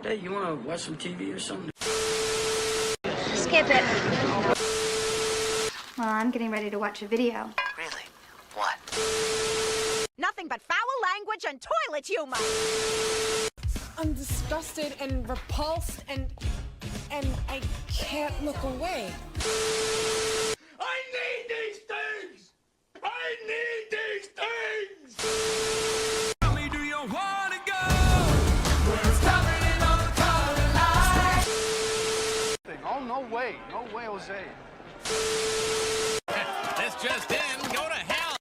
Hey, you want to watch some TV or something? Skip it. Well, I'm getting ready to watch a video. Really? What? Nothing but foul language and toilet humor. I'm disgusted and repulsed and I can't look away. I need these things! I need these things! Tell me, do you want to go? Where it's covered in all the color lights. Oh, no way, Jose. This just in, go to hell!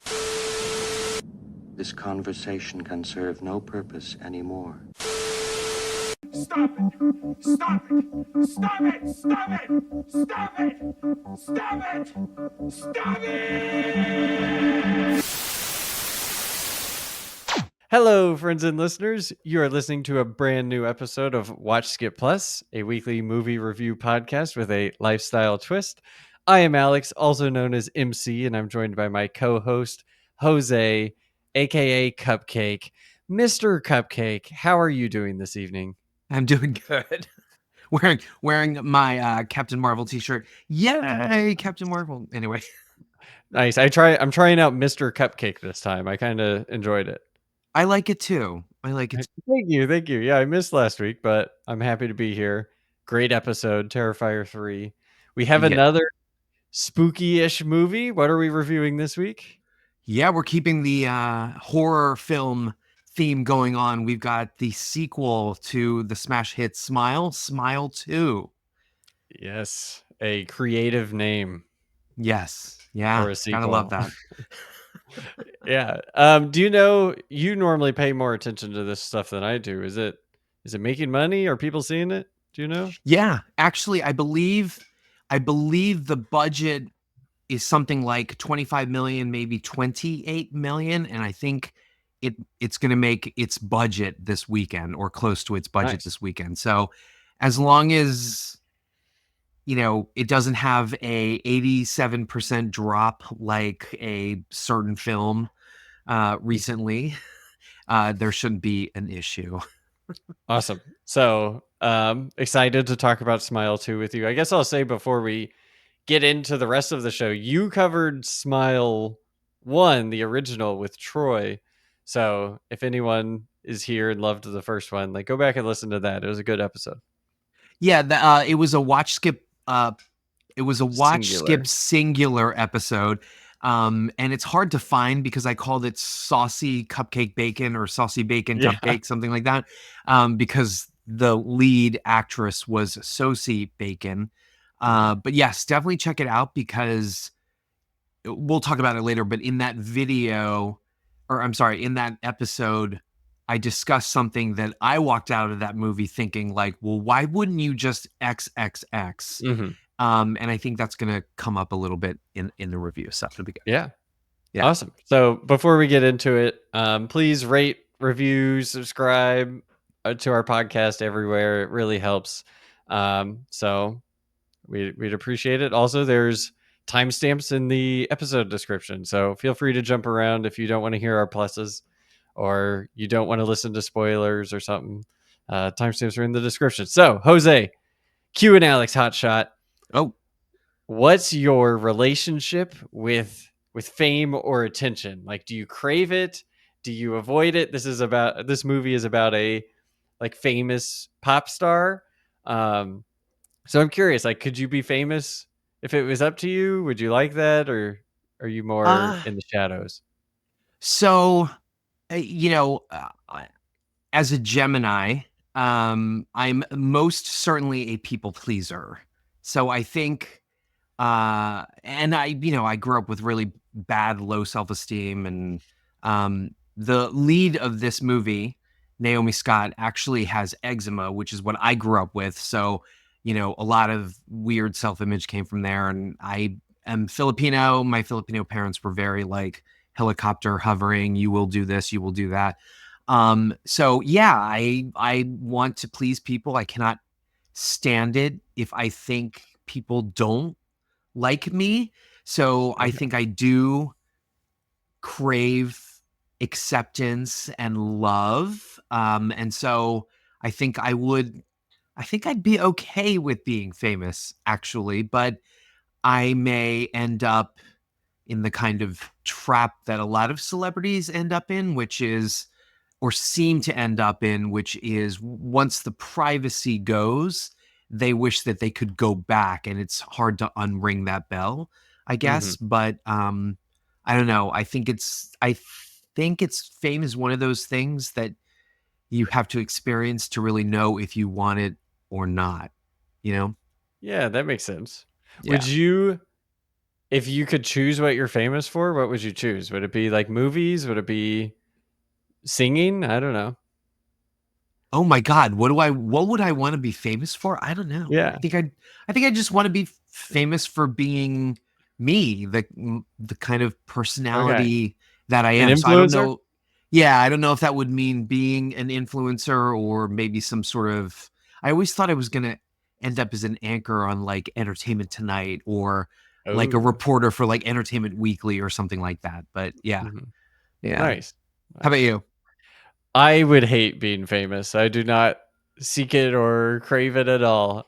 This conversation can serve no purpose anymore. Stop it! Stop it! Stop it! Stop it! Stop it! Stop it! Stop it! Hello, friends and listeners. You are listening to a brand new episode of Watch Skip Plus, a weekly movie review podcast with a lifestyle twist. I am Alex, also known as Emcee, and I'm joined by my co-host, Jose, aka Cupcake. Mr. Cupcake, how are you doing this evening? I'm doing good. wearing my Captain Marvel t-shirt. Yay, Captain Marvel. Anyway. Nice. I'm trying out Mr. Cupcake this time. I kind of enjoyed it. I like it too. Thank you. Yeah, I missed last week, but I'm happy to be here. Great episode, Terrifier 3. We have another spooky-ish movie. What are we reviewing this week? Yeah, we're keeping the horror film theme going on. We've got the sequel to the smash hit Smile 2. Yes, a creative name. Yes. Yeah. For a sequel. Gotta love that. Yeah. Do you know, you normally pay more attention to this stuff than I do. Is it making money? Are people seeing it? Do you know? Yeah, actually, I believe the budget is something like 25 million, maybe 28 million, and I think it's going to make its budget this weekend or close to its budget this weekend. So as long as it doesn't have a 87% drop like a certain film recently, there shouldn't be an issue. Awesome. So excited to talk about Smile 2 with you. I guess I'll say before we get into the rest of the show, you covered Smile 1, the original, with Troy. So if anyone is here and loved the first one, go back and listen to that. It was a good episode. Yeah, it was a watch skip. Skip singular episode. And it's hard to find because I called it Saucy Cupcake Bacon or Saucy Bacon Cupcake, something like that. Because the lead actress was Sophie Bacon. But yes, definitely check it out because we'll talk about it later. But in that in that episode, I discussed something that I walked out of that movie thinking well, why wouldn't you just XXX? Mm-hmm. And I think that's going to come up a little bit in the review. So it'll be good. Yeah. Awesome. So before we get into it, please rate, review, subscribe to our podcast everywhere. It really helps. So we'd appreciate it. Also, there's timestamps in the episode description. So feel free to jump around if you don't want to hear our pluses or you don't want to listen to spoilers or something. Timestamps are in the description. So Jose, Q and Alex Hotshot. Oh, what's your relationship with fame or attention? Do you crave it? Do you avoid it? This movie is about a famous pop star. So I'm curious, could you be famous if it was up to you? Would you like that, or are you more in the shadows? So, as a Gemini, I'm most certainly a people pleaser. So I think, and I grew up with really bad, low self-esteem, and the lead of this movie, Naomi Scott, actually has eczema, which is what I grew up with. So, a lot of weird self-image came from there. And I am Filipino. My Filipino parents were very helicopter hovering. You will do this, you will do that. So yeah, I want to please people. I cannot stand it if I think people don't like me. So I think I do crave acceptance and love. And so I think I would I think I'd be okay with being famous, actually, but I may end up in the kind of trap that a lot of celebrities end up in, which is, or seem to end up in, which is once the privacy goes, they wish that they could go back, and it's hard to unring that bell, I guess. But I don't know. I think it's fame is one of those things that you have to experience to really know if you want it or not, you know? Yeah, that makes sense. Yeah. Would you, if you could choose what you're famous for, what would you choose? Would it be like movies? Would it be singing? I don't know. Oh my God, what would I want to be famous for? I don't know. Yeah. I think I just want to be famous for being me, the kind of Okay. personality that I An am. So I don't influencer? know. Yeah, I don't know if that would mean being an influencer or maybe some sort of. I always thought I was gonna end up as an anchor on like Entertainment Tonight or like a Oh, reporter for like Entertainment Weekly or something like that. But yeah, mhm. yeah. Nice. How about Nice. you? I would hate being famous. I do not seek it or crave it at all.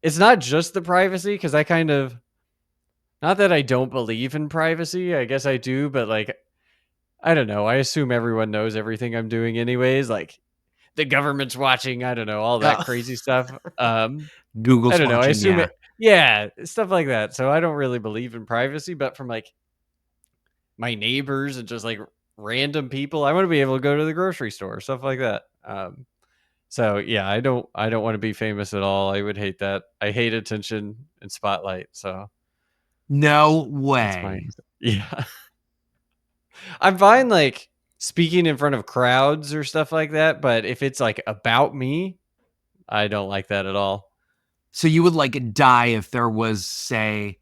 It's not just the privacy because I kind of, not that I don't believe in privacy. I guess I do, but like, I don't know. I assume everyone knows everything I'm doing anyways. Like the government's watching. I don't know, all that Oh, crazy stuff. I Google's don't know. I watching. assume Yeah. it. Yeah, stuff like that. So I don't really believe in privacy, but from like my neighbors and just like random people, I want to be able to go to the grocery store, stuff like that. So yeah, I don't want to be famous at all. I would hate that. I hate attention and spotlight. So No that's my way. yeah. I'm fine like speaking in front of crowds or stuff like that, but if it's like about me, I don't like that at all. So you would like die if there was, say,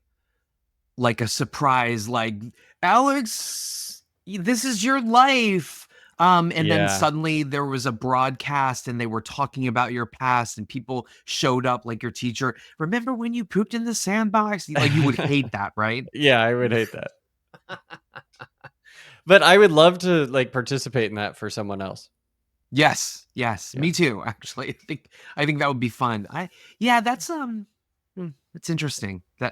like a surprise, like Alex, this is your life. And then Yeah. suddenly there was a broadcast and they were talking about your past and people showed up like your teacher. Remember when you pooped in the sandbox? Like you would hate that, right? Yeah, I would hate that. But I would love to like participate in that for someone else. Yes, yes, Yeah. me too. Actually, I think that would be fun. Yeah, that's interesting. Yeah.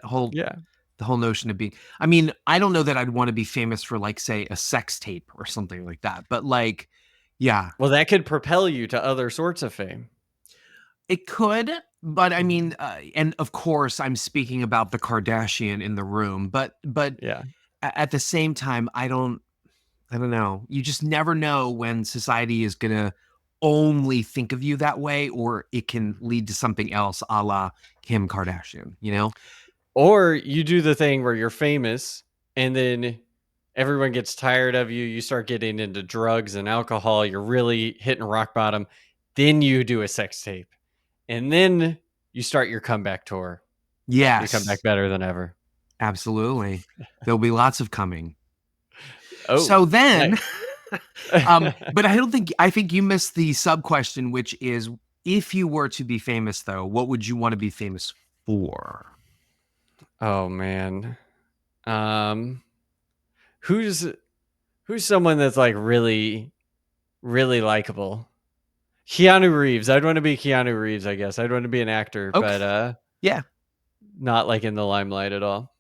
The whole notion of being. I mean, I don't know that I'd want to be famous for like say a sex tape or something like that, but like, yeah, Well, that could propel you to other sorts of fame. it could. But I Mhm. mean, and of course, I'm speaking about the Kardashian in the room, but Yeah. at the same time, I don't know. You just never know when society is gonna only think of you that way, or it can lead to something else, a la Kim Kardashian. You know? Or you do the thing where you're famous and then everyone gets tired of you. You start getting into drugs and alcohol. You're really hitting rock bottom. Then you do a sex tape. And then you start your comeback tour. You come back Yes, better than ever. absolutely. There'll be lots of coming. Oh, So then, nice. but I think you missed the sub question, which is if you were to be famous, though, what would you want to be famous for? Oh man. Um who's who's someone that's like really really likable? Keanu Reeves. I'd want to be Keanu Reeves, I guess. I'd want to be an actor, Okay. but Yeah. not like in the limelight at all.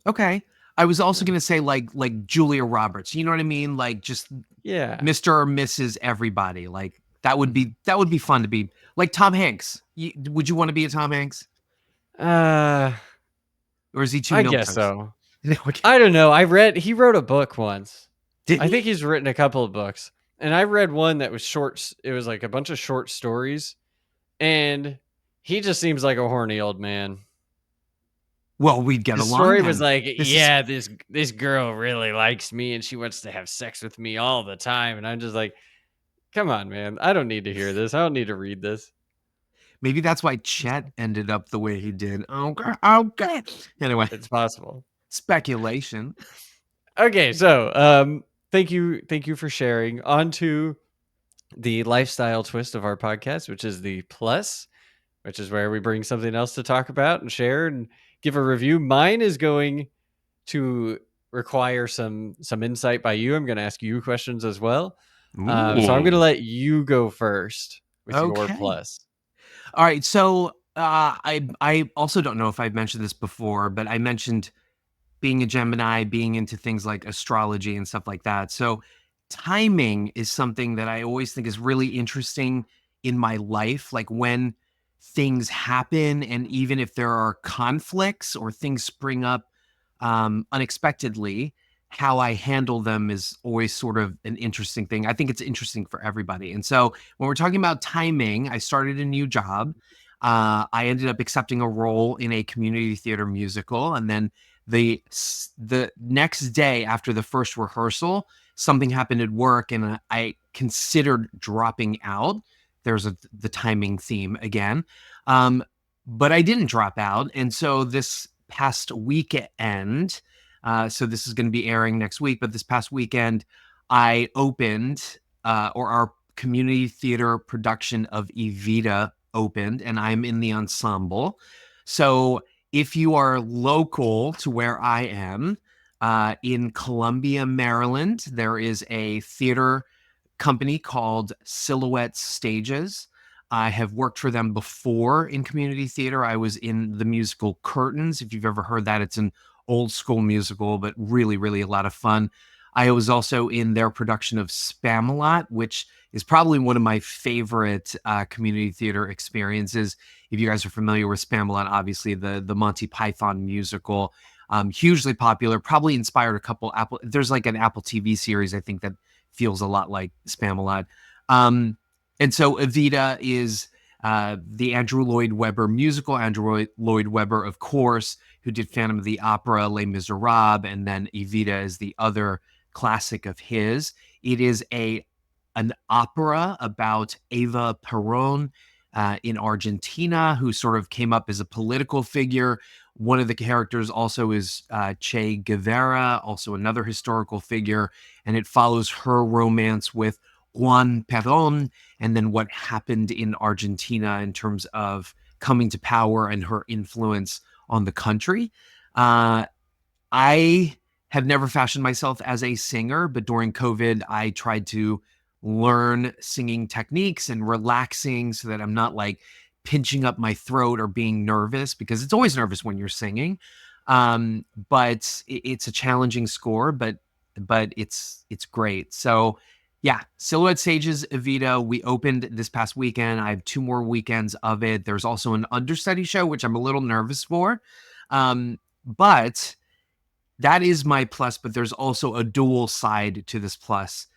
Okay. I was also Yeah. gonna say like Julia Roberts. You know what I mean? Like just Yeah. Mr. or Mrs. Everybody. Like that would Mhm. be fun to be like Tom Hanks. Would you want to be a Tom Hanks? Uh Or is he too I guess milquetoast? so. No, okay. I don't know. He wrote a book once. Did I think he? he's written a couple of books. And I read one that was short. It was like a bunch of short stories. And he just seems like a horny old man. Well, we'd get His along story was then. like, This is yeah, this girl really likes me and she wants to have sex with me all the time. And I'm just like, come on, man. I don't need to hear this. I don't need to read this. maybe that's why Chet ended up the way he did. Okay. Okay. Anyway, It's possible. speculation. Okay, so thank you for sharing. On to the lifestyle twist of our podcast, which is the plus, which is where we bring something else to talk about and share and give a review. Mine is going to require some insight by you. I'm going to ask you questions as well. So I'm going to Ooh. let you go first with your Okay. plus. All right. So I also don't know if I've mentioned this before, but I mentioned being a Gemini, being into things like astrology and stuff like that. So timing is something that I always think is really interesting in my life. Like when things happen, and even if there are conflicts or things spring up unexpectedly, how I handle them is always sort of an interesting thing. I think it's interesting for everybody. And so when we're talking about timing, I started a new job. I ended up accepting a role in a community theater musical, and then the next day after the first rehearsal, something happened at work, and I considered dropping out. There's the timing theme again, um, but I didn't drop out, and so this past weekend, so this is going to be airing next week, but this past weekend, I opened, or our community theater production of Evita opened, and I'm in the ensemble. So if you are local to where I am, in Columbia, Maryland, there is a theater company called Silhouette Stages. I have worked for them before in community theater. I was in the musical Curtains. If you've ever heard that, it's an old school musical, but really, really a lot of fun. I was also in their production of Spamalot, which is probably one of my favorite community theater experiences. If you guys are familiar with Spamalot, obviously the Monty Python musical, hugely popular, probably inspired a couple Apple. There's like an Apple TV series, I think, that feels a lot like Spamalot. And so Evita is the Andrew Lloyd Webber musical. Andrew Lloyd Webber, of course, who did Phantom of the Opera, Les Miserables, and then Evita is the other classic of his. It is an opera about Eva Perón in Argentina, who sort of came up as a political figure. One of the characters also is Che Guevara, also another historical figure, and it follows her romance with Juan Perón, and then what happened in Argentina in terms of coming to power and her influence on the country. I have never fashioned myself as a singer, but during COVID, I tried to learn singing techniques and relaxing so that I'm not like pinching up my throat or being nervous, because it's always nervous when you're singing. But it's a challenging score, but it's great. So yeah, Silhouette Stages, Evita, we opened this past weekend. I have 2 more weekends of it. There's also an understudy show, which I'm a little nervous for. But that is my plus, but there's also a dual side to this plus.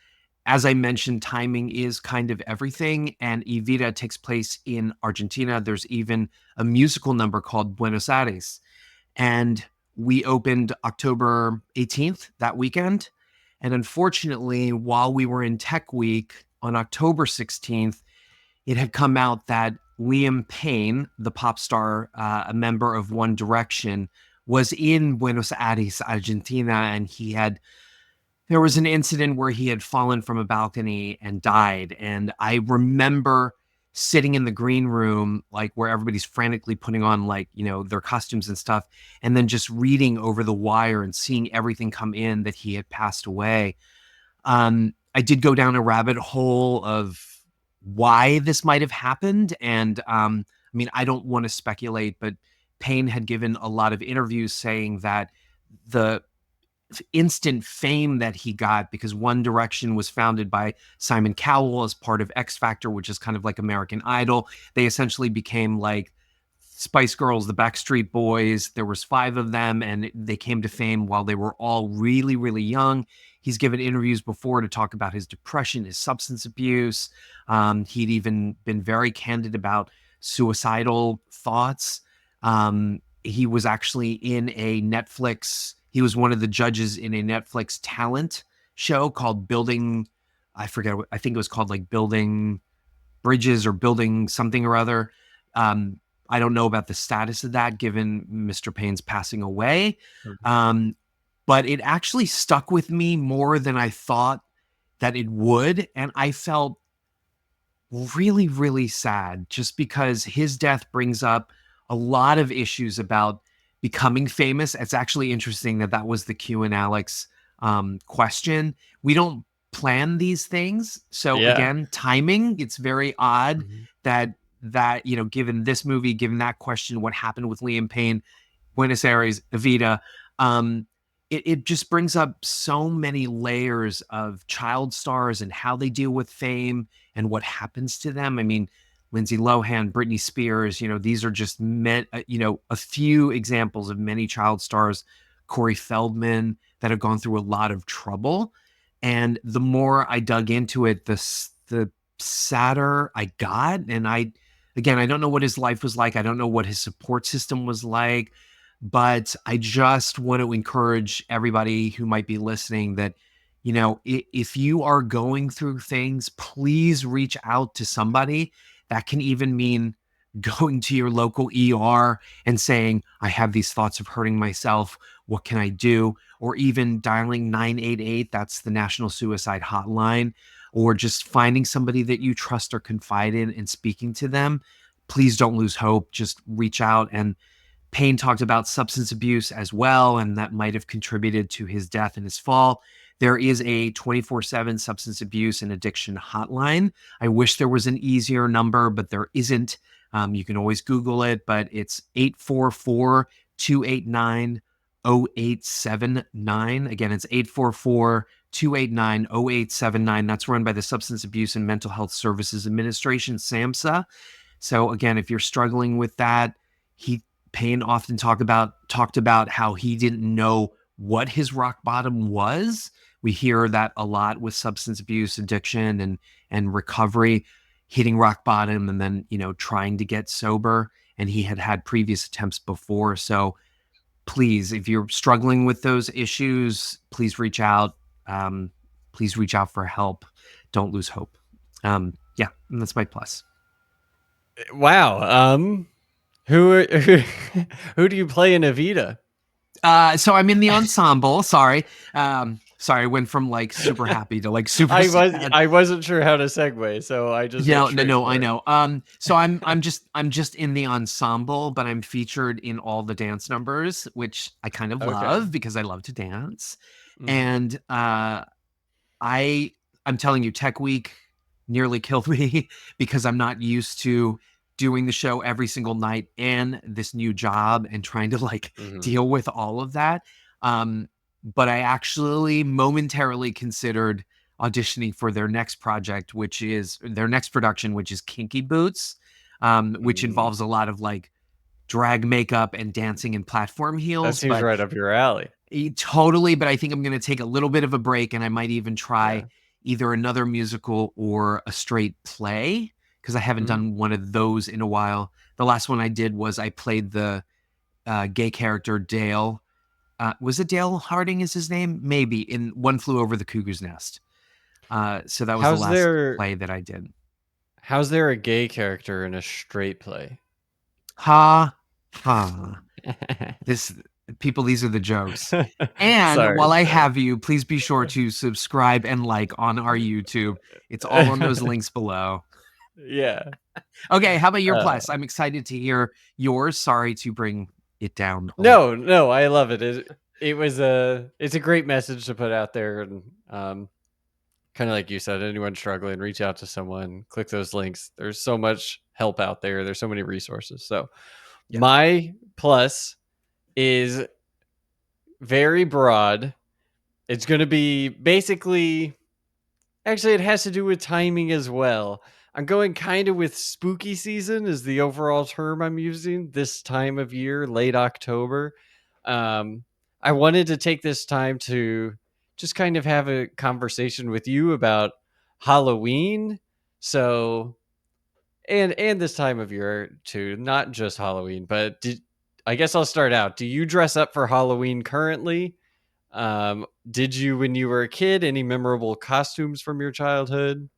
As I mentioned, timing is kind of everything, and Evita takes place in Argentina. There's even a musical number called Buenos Aires. And we opened October 18th that weekend. And unfortunately, while we were in Tech Week on October 16th, it had come out that Liam Payne, the pop star, a member of One Direction, was in Buenos Aires, Argentina, and there was an incident where he had fallen from a balcony and died. And I remember sitting in the green room, like where everybody's frantically putting on like, their costumes and stuff, and then just reading over the wire and seeing everything come in that he had passed away. I did go down a rabbit hole of why this might have happened. And I mean, I don't want to speculate, but Payne had given a lot of interviews saying that the instant fame that he got, because One Direction was founded by Simon Cowell as part of X Factor, which is kind of like American Idol. They essentially became like Spice Girls, the Backstreet Boys. There was 5 of them, and they came to fame while they were all really, really young. He's given interviews before to talk about his depression, his substance abuse. He'd even been very candid about suicidal thoughts. He was actually in a Netflix. He was one of the judges in a Netflix talent show called Building. I forget. I think it was called like Building Bridges or Building something or other. I don't know about the status of that given Mr. Payne's passing away. But it actually stuck with me more than I thought that it would. And I felt really, really sad just because his death brings up a lot of issues about becoming famous. It's actually interesting that was the Q and Alex question. We don't plan these things. So again, timing, it's very odd that that, given this movie, given that question, what happened with Liam Payne, Buenos Aires, Evita, it just brings up so many layers of child stars and how they deal with fame and what happens to them. I mean, Lindsay Lohan, Britney Spears, these are just a few examples of many child stars, Corey Feldman, that have gone through a lot of trouble. And the more I dug into it, the sadder I got. And I don't know what his life was like. I don't know what his support system was like. But I just want to encourage everybody who might be listening that, if you are going through things, please reach out to somebody. That can even mean going to your local ER and saying, I have these thoughts of hurting myself. What can I do? Or even dialing 988. That's the National Suicide Hotline. Or just finding somebody that you trust or confide in and speaking to them. Please don't lose hope. Just reach out. And Payne talked about substance abuse as well, and that might have contributed to his death and his fall. There is a 24/7 substance abuse and addiction hotline. I wish there was an easier number, but there isn't. You can always Google it, but it's 844-289-0879. Again, it's 844-289-0879. That's run by the Substance Abuse and Mental Health Services Administration, SAMHSA. So again, if you're struggling with that, Payne often talked about how he didn't know what his rock bottom was. We hear that a lot with substance abuse, addiction, and recovery, hitting rock bottom and then, trying to get sober. And he had previous attempts before. So please, if you're struggling with those issues, please reach out. Please reach out for help. Don't lose hope. And that's my plus. Wow. Who do you play in Evita? So I'm in the ensemble. Sorry. Sorry, I went from like super happy to like super sad. I wasn't sure how to segue, so I just No, I know. So I'm just in the ensemble, but I'm featured in all the dance numbers, which I kind of love because I love to dance. Mhm. And I'm telling you, Tech Week nearly killed me because I'm not used to doing the show every single night and this new job and trying to deal with all of that. But I actually momentarily considered auditioning for their next project, which is their next production, which is Kinky Boots, which involves a lot of drag makeup and dancing in platform heels. That seems right up your alley. Totally. But I think I'm going to take a little bit of a break, and I might even try either another musical or a straight play, because I haven't done one of those in a while. The last one I did was I played the gay character Dale. Was it Dale Harding is his name? Maybe, in One Flew Over the Cuckoo's Nest. So that was the last play that I did. How's there a gay character in a straight play? Ha. These are the jokes. And while I have you, please be sure to subscribe and like on our YouTube. It's all on those links below. Yeah. Okay, how about your plus? I'm excited to hear yours. Sorry to bring it down. No, I love it. It's a great message to put out there, and kind of like you said, anyone struggling, reach out to someone, click those links. There's so much help out there. There's so many resources. So my plus is very broad. It's going to be basically, actually, it has to do with timing as well. I'm going kind of with spooky season is the overall term I'm using this time of year, late October. I wanted to take this time to just kind of have a conversation with you about Halloween. So, and this time of year too, not just Halloween, but I guess I'll start out. Do you dress up for Halloween currently? Did you when you were a kid? Any memorable costumes from your childhood?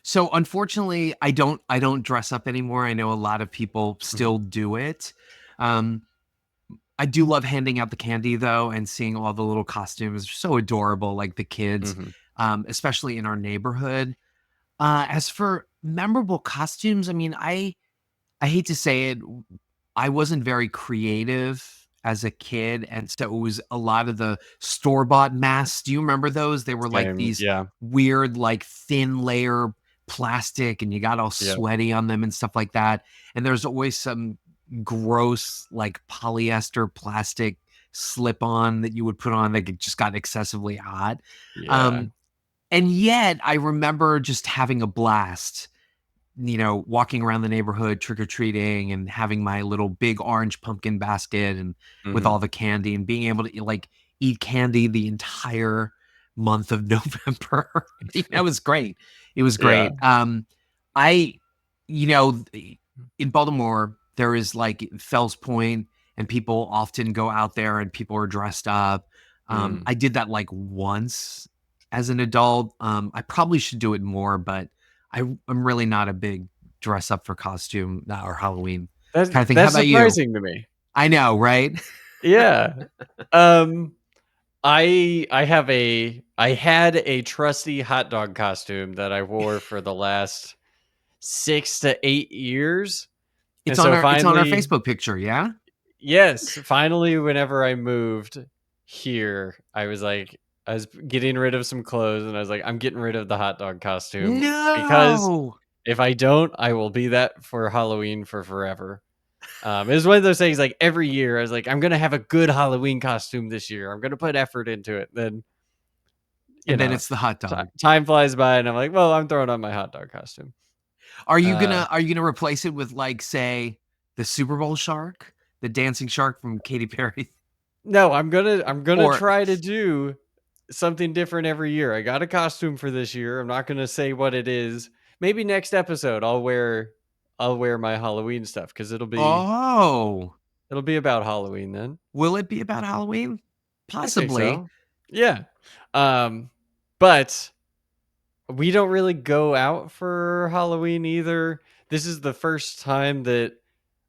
So unfortunately, I don't dress up anymore. I know a lot of people still do it. I do love handing out the candy though, and seeing all the little costumes. They're so adorable, like the kids, especially in our neighborhood. As for memorable costumes, I mean, I hate to say it, I wasn't very creative as a kid, and so it was a lot of the store-bought masks. Do you remember those? They were like these weird, like thin layer plastic and you got all Yep. sweaty on them and stuff like that. And there's always some gross like polyester plastic slip on that you would put on that just got excessively hot. Yeah. And yet I remember just having a blast, walking around the neighborhood, trick-or-treating and having my little big orange pumpkin basket and with Mhm. all the candy and being able to like eat candy the entire month of November. That was great. It was Yeah. great. I, in Baltimore, there is like Fells Point and people often go out there and people are dressed up. Mm. I did that like once as an adult. I probably should do it more, but I'm really not a big dress up for costume or Halloween kind of thing. How That's about you? surprising to me. I know, right? Yeah. Um, I had a trusty hot dog costume that I wore for the last 6 to 8 years. And so It's on our finally, Facebook picture, yeah? yes, finally, whenever I moved here, I was getting rid of some clothes and I was like, I'm getting rid of the hot dog costume because No. if I don't, I will be that for Halloween for forever. It was one of those things like every year I was like, I'm going to have a good Halloween costume this year. I'm going to put effort into it. Then, And then it's the hot dog. time flies by and I'm like, well, I'm throwing on my hot dog costume. Are you gonna replace it with like say the Super Bowl shark, the dancing shark from Katy Perry? No, I'm going to Or try to do something different every year. I got a costume for this year. I'm not going to say what it is. Maybe next episode I'll wear my Halloween stuff cuz it'll be about Halloween then. will it be about Halloween? I think Possibly. so. Yeah. But we don't really go out for Halloween either. This is the first time that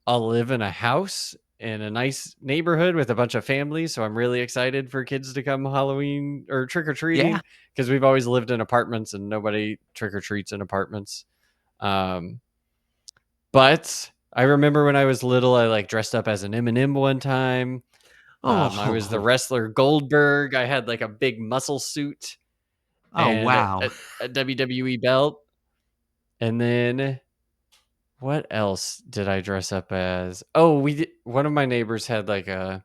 I'll live in a house in a nice neighborhood with a bunch of families. So I'm really excited for kids to come Halloween or trick or treating Yeah. because we've always lived in apartments and nobody trick or treats in apartments. But I remember when I was little, I like dressed up as an M&M one time. I was the Oh. wrestler Goldberg. I had like a big muscle suit Oh, and wow. a WWE belt. And then what else did I dress up as? Oh, one of my neighbors had like a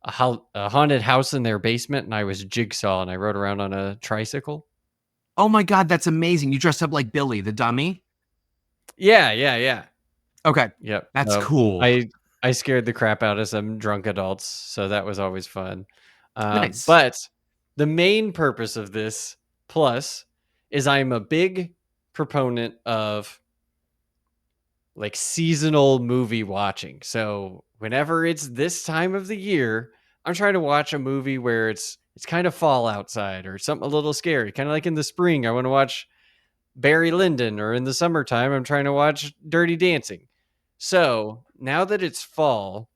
haunted house in their basement, and I was Jigsaw, and I rode around on a tricycle. Oh my God, that's amazing. You dressed up like Billy, the dummy? Yeah. Okay. Yep. That's So cool. I scared the crap out of some drunk adults, so that was always fun. Nice. But the main purpose of this plus is I'm a big proponent of like seasonal movie watching. So whenever it's this time of the year, I'm trying to watch a movie where it's kind of fall outside or something a little scary. Kind of like in the spring, I want to watch Barry Lyndon, or in the summertime, I'm trying to watch Dirty Dancing. So now that it's fall,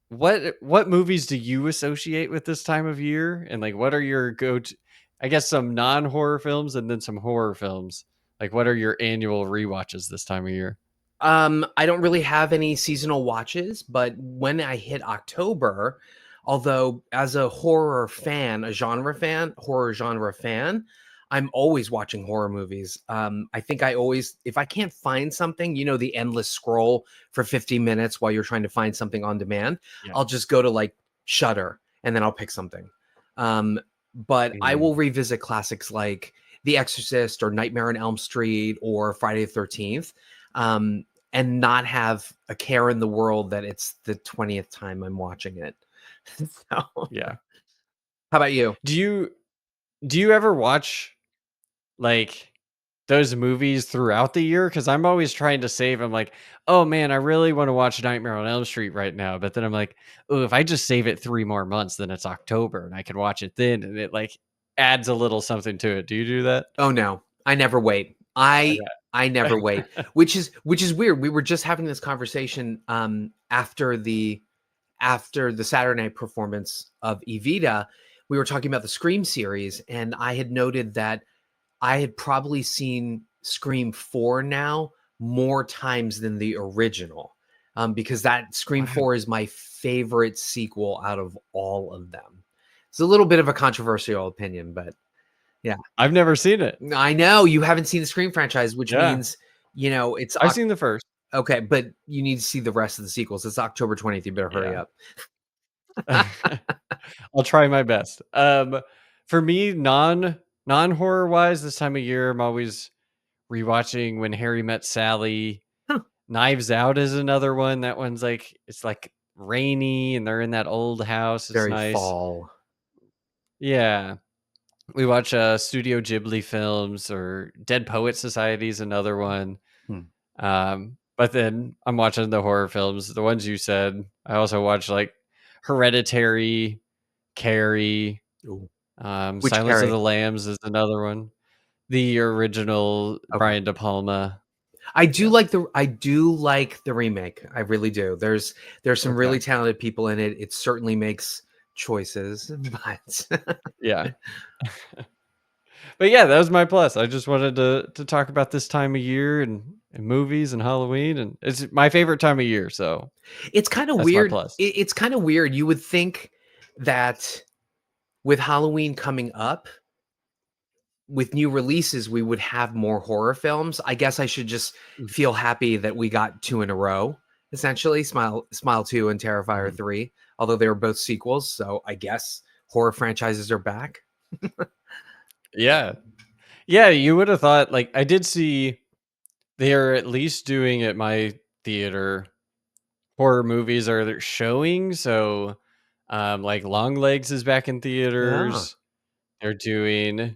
what movies do you associate with this time of year? And like what are your go-to, I guess some non-horror films and then some horror films. Like what are your annual rewatches this time of year? I don't really have any seasonal watches, but when I hit October, although as a horror genre fan, I'm always watching horror movies. I think if I can't find something, the endless scroll for 50 minutes while you're trying to find something on demand, Yeah. I'll just go to like Shudder and then I'll pick something. But I will revisit classics like The Exorcist or Nightmare on Elm Street or Friday the 13th. And not have a care in the world that it's the 20th time I'm watching it. So, Yeah. how about you? Do you ever watch like those movies throughout the year? Because I'm always trying to save. I'm like, oh man, I really want to watch Nightmare on Elm Street right now. But then I'm like, oh, if I just save it 3 more months, then it's October and I can watch it then. And it like adds a little something to it. Do you do that? Oh no, I never wait. I never wait, which is weird. We were just having this conversation after the Saturday night performance of Evita. We were talking about the Scream series, and I had noted that I had probably seen Scream 4 now more times than the original, because that Scream 4 is my favorite sequel out of all of them. It's a little bit of a controversial opinion, but I've never seen it. I know you haven't seen the Scream franchise, which Yeah. means it's I've seen the first. okay, but you need to see the rest of the sequels. It's October 20th. You better hurry Yeah. up. I'll try my best. For me, non-horror wise, this time of year, I'm always rewatching When Harry Met Sally. Huh. Knives Out is another one. That one's like, it's like rainy and they're in that old house. It's Very nice. fall. Yeah. We watch Studio Ghibli films, or Dead Poet Society is another one. But then I'm watching the horror films, the ones you said. I also watch like Hereditary, Carrie, Ooh. Silence Carrie? of the Lambs is another one. The original Okay. Brian De Palma. I do like the remake. I really do. There's some really talented people in it. It certainly makes choices, but Yeah. But yeah, that was my plus. I just wanted to talk about this time of year and movies and Halloween, and it's my favorite time of year. So it's kind of that's my weird. plus. It's kind of weird. You would think that with Halloween coming up, with new releases, we would have more horror films. I guess I should just feel happy that we got 2 in a row, essentially. Smile 2 and Terrifier 3, although they were both sequels. So I guess horror franchises are back. Yeah. Yeah, you would have thought, like, I did see they're at least doing at my theater horror movies are showing. So like Longlegs is back in theaters. They're doing,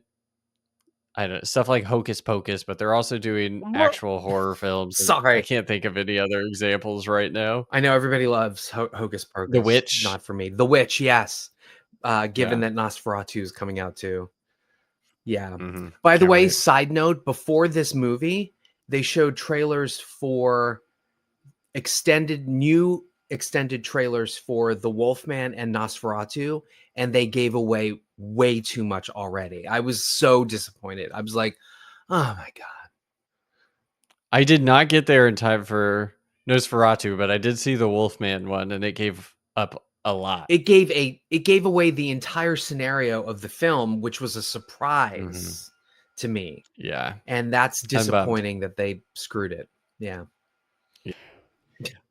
I don't know, stuff like Hocus Pocus, but they're also doing actual horror films. Sorry. I can't think of any other examples right now. I know everybody loves Hocus Pocus. The Witch. Not for me. The Witch, yes. Given Yeah. that Nosferatu is coming out too. Yeah. Mhm. By the Can't way, wait. side note, before this movie, they showed trailers for new extended trailers for The Wolfman and Nosferatu, and they gave away way too much already. I was so disappointed. I was like, oh my God. I did not get there in time for Nosferatu, but I did see the Wolfman one, and it gave up a lot. It gave away the entire scenario of the film, which was a surprise to me. Yeah. And that's I'm bummed. disappointing that they screwed it. Yeah.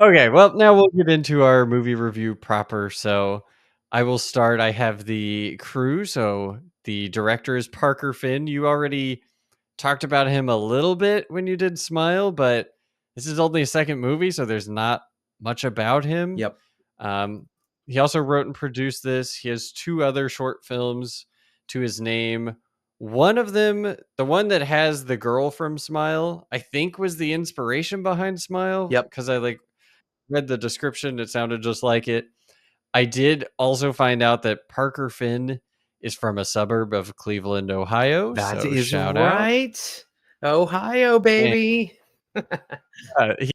Okay, well, now we'll get into our movie review proper. So I will start. I have the crew. So the director is Parker Finn. You already talked about him a little bit when you did Smile, but this is only a second movie, so there's not much about him. Yep. He also wrote and produced this. He has 2 other short films to his name. One of them, the one that has the girl from Smile, I think was the inspiration behind Smile. Yep. Because I read the description, it sounded just like it. I did also find out that Parker Finn is from a suburb of Cleveland, Ohio. That so is shout right. Ohio, baby. out. He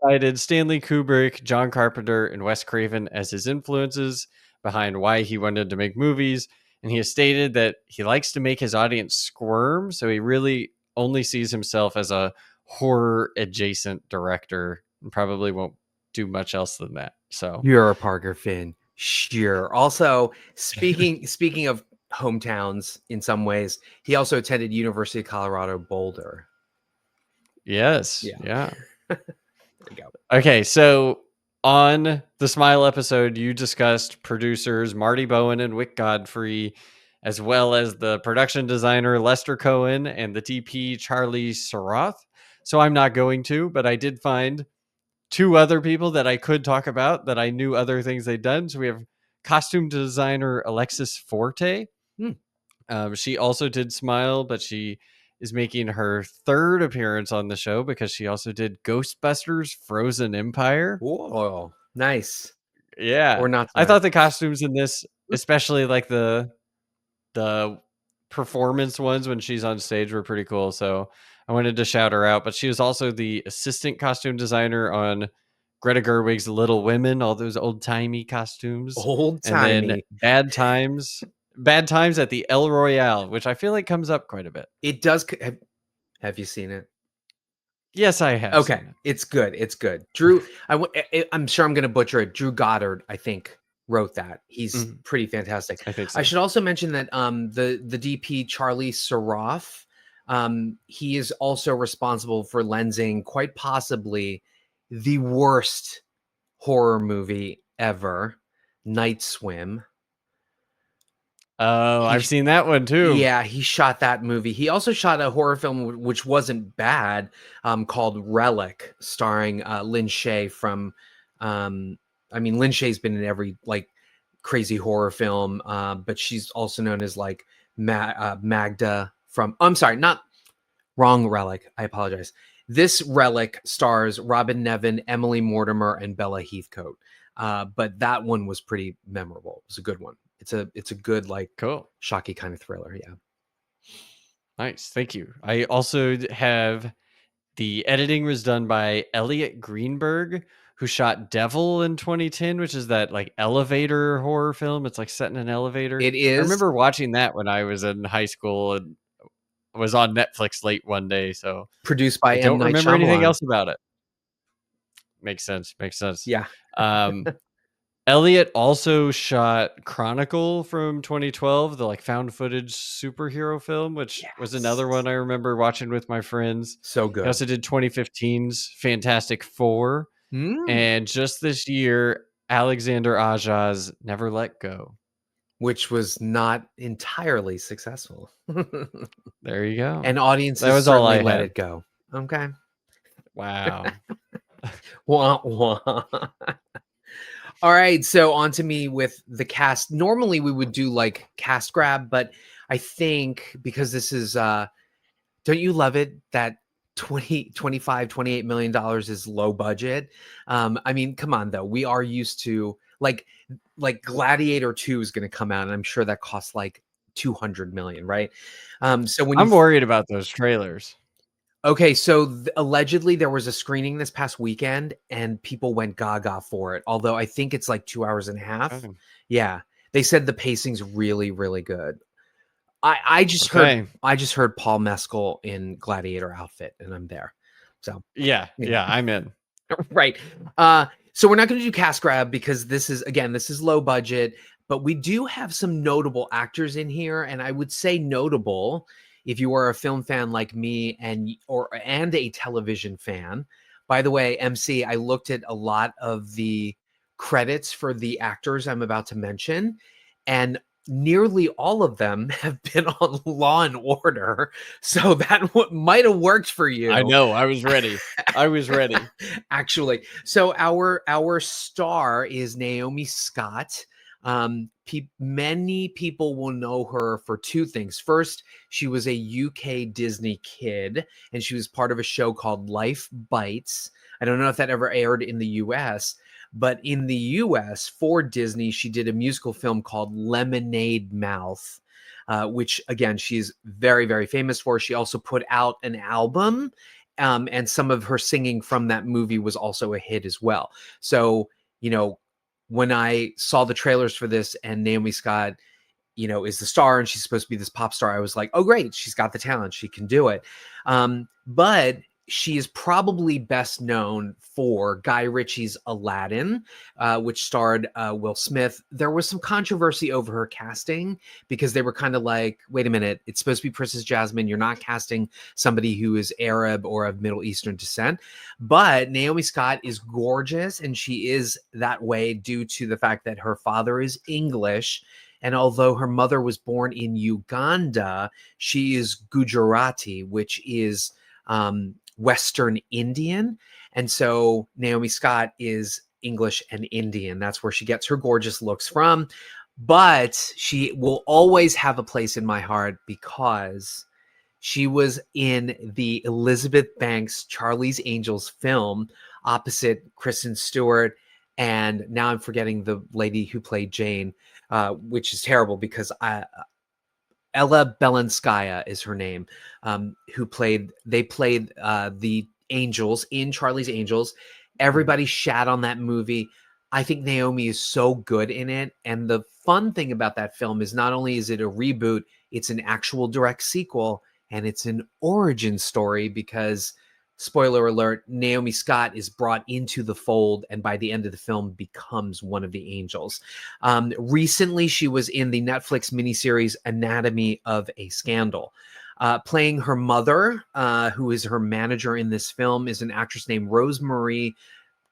cited Stanley Kubrick, John Carpenter, and Wes Craven as his influences behind why he wanted to make movies. And he has stated that he likes to make his audience squirm, so he really only sees himself as a horror adjacent director and probably won't do much else than that. So You're a Parker Finn. Sure. Also, speaking of hometowns in some ways, he also attended University of Colorado Boulder. yes. Yeah. Yeah. There you go. Okay, so on the Smile episode, you discussed producers Marty Bowen and Wick Godfrey, as well as the production designer Lester Cohen and the DP Charlie Saroth. So I'm not going to, but I did find 2 other people that I could talk about that I knew other things they'd done. So we have costume designer Alexis Forte. She also did Smile, but she is making her 3rd appearance on the show because she also did Ghostbusters Frozen Empire. Whoa, nice. Yeah. Or not. I thought the costumes in this, especially like the performance ones when she's on stage, were pretty cool. So I wanted to shout her out. But she was also the assistant costume designer on Greta Gerwig's Little Women, all those old-timey costumes. Old-timey. And then Bad Times at the El Royale, which I feel like comes up quite a bit. It does. Have you seen it? Yes, I have. Okay, seen it. it's good. It's good. Drew, I'm sure I'm going to butcher it. Drew Goddard, I think, wrote that. He's Mhm. pretty fantastic. I think I so. should also mention that the DP Charlie Saroff, he is also responsible for lensing quite possibly the worst horror movie ever, Night Swim. Oh, I've seen that one too. Yeah, he shot that movie. He also shot a horror film which wasn't bad, called Relic, starring Lin Shaye from. I mean, Lin Shaye's been in every like crazy horror film, but she's also known as like Magda from. I'm sorry, not wrong. Relic. I apologize. This Relic stars Robin Nevin, Emily Mortimer, and Bella Heathcote. But that one was pretty memorable. It was a good one. It's a good like Cool. shocky kind of thriller. Yeah. Nice. Thank you. I also have the editing was done by Elliot Greenberg, who shot Devil in 2010, which is that like elevator horror film. It's like set in an elevator. It I is remember watching that when I was in high school and was on Netflix late one day. So produced by I M. don't Night remember anything Shyamalan. else about it. Makes sense. Makes sense. Yeah. Elliot also shot Chronicle from 2012, the like found footage superhero film, which was another one I remember watching with my friends. So He good. also did 2015's Fantastic Four. And just this year, Alexander Aja's Never Let Go. Which was not entirely successful. There you go. And audiences That was all I certainly let had. it go. Okay. Wow. Wah, wah. All right, so on to me with the cast. Normally we would do like cast grab, but I think because this is don't you love it that 28 million dollars is low budget? I mean, come on though. We are used to like Gladiator 2 is going to come out and I'm sure that costs like 200 million, right? So when I'm worried about those trailers. Okay, so allegedly there was a screening this past weekend and people went gaga for it. Although I think it's like 2 hours and a half. Okay. Yeah, they said the pacing's really, really good. I just heard Paul Mescal in Gladiator outfit, and I'm there. So Yeah, I'm in. right. So we're not going to do cast grab because this is low budget, but we do have some notable actors in here, and I would say notable if you are a film fan like me and a television fan. By the way, MC, I looked at a lot of the credits for the actors I'm about to mention, and nearly all of them have been on Law and Order, so that might have worked for you. I know. I was ready. Actually. So our star is Naomi Scott. Many people will know her for two things. First, she was a UK Disney kid, and she was part of a show called Life Bites. I don't know if that ever aired in the US, but in the US for Disney, she did a musical film called Lemonade Mouth, which again, she's very, very famous for. She also put out an album, and some of her singing from that movie was also a hit as well. So, when I saw the trailers for this and Naomi Scott, is the star and she's supposed to be this pop star, I was like, oh, great. She's got the talent. She can do it. But she is probably best known for Guy Ritchie's Aladdin, which starred Will Smith. There was some controversy over her casting because they were kind of like, wait a minute, it's supposed to be Princess Jasmine. You're not casting somebody who is Arab or of Middle Eastern descent. But Naomi Scott is gorgeous, and she is that way due to the fact that her father is English. And although her mother was born in Uganda, she is Gujarati, which is Western Indian. And so Naomi Scott is English and Indian. That's where she gets her gorgeous looks from. But she will always have a place in my heart because she was in the Elizabeth Banks Charlie's Angels film opposite Kristen Stewart. And now I'm forgetting the lady who played Jane, which is terrible because Ella Belinskaya is her name, they played the angels in Charlie's Angels. Everybody shat on that movie. I think Naomi is so good in it. And the fun thing about that film is not only is it a reboot, it's an actual direct sequel, and it's an origin story because spoiler alert, Naomi Scott is brought into the fold and by the end of the film becomes one of the angels. Recently, she was in the Netflix miniseries Anatomy of a Scandal. Playing her mother, who is her manager in this film, is an actress named Rosemarie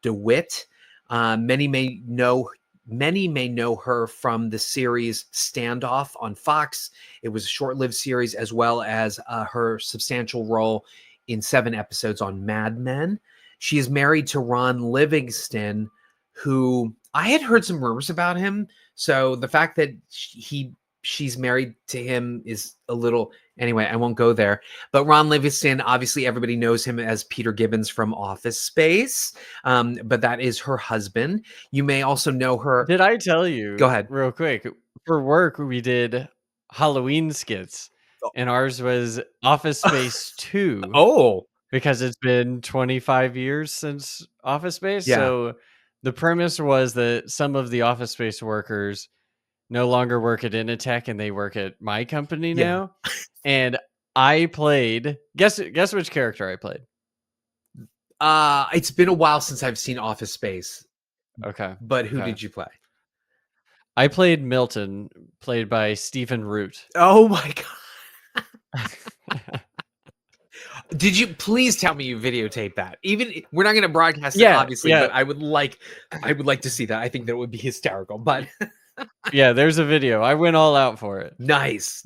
DeWitt. Many may know her from the series Standoff on Fox. It was a short-lived series, as well as her substantial role in 7 episodes on Mad Men. She is married to Ron Livingston, who I had heard some rumors about him. So the fact that she's married to him is a little... Anyway, I won't go there. But Ron Livingston, obviously everybody knows him as Peter Gibbons from Office Space. But that is her husband. You may also know her... Did I tell you? Go ahead. Real quick. For work, we did Halloween skits. And ours was Office Space 2. Oh. Because it's been 25 years since Office Space. Yeah. So the premise was that some of the Office Space workers no longer work at Initech and they work at my company now. And I played... Guess which character I played. It's been a while since I've seen Office Space. Okay. But who did you play? I played Milton, played by Stephen Root. Oh my God. Did you please tell me you videotaped that? Even we're not going to broadcast it, obviously, but I would like to see that. I think that would be hysterical. But yeah, there's a video. I went all out for it. Nice.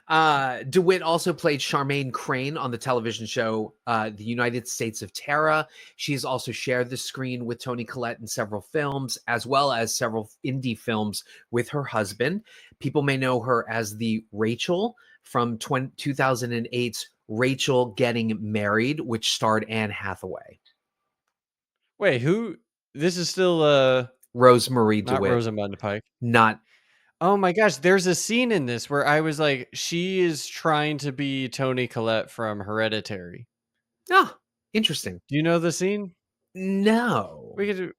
DeWitt also played Charmaine Crane on the television show The United States of Terra. She has also shared the screen with Toni Collette in several films, as well as several indie films with her husband. People may know her as the Rachel from 2008's Rachel Getting Married, which starred Anne Hathaway. Wait, who? This is still Rosemarie DeWitt. Not Rosamund Pike. Not. Oh my gosh, there's a scene in this where I was like, she is trying to be Toni Collette from Hereditary. Oh, interesting. Do you know the scene? No. We could do...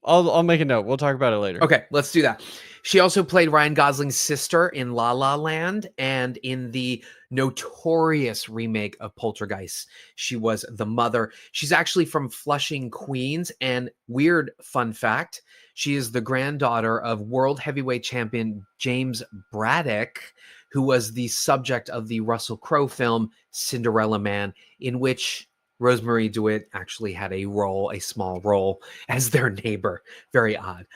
I'll make a note. We'll talk about it later. Okay, let's do that. She also played Ryan Gosling's sister in La La Land and in the notorious remake of Poltergeist. She was the mother. She's actually from Flushing, Queens. And weird fun fact, she is the granddaughter of world heavyweight champion James Braddock, who was the subject of the Russell Crowe film Cinderella Man, in which Rosemarie DeWitt actually had a small role as their neighbor. Very odd.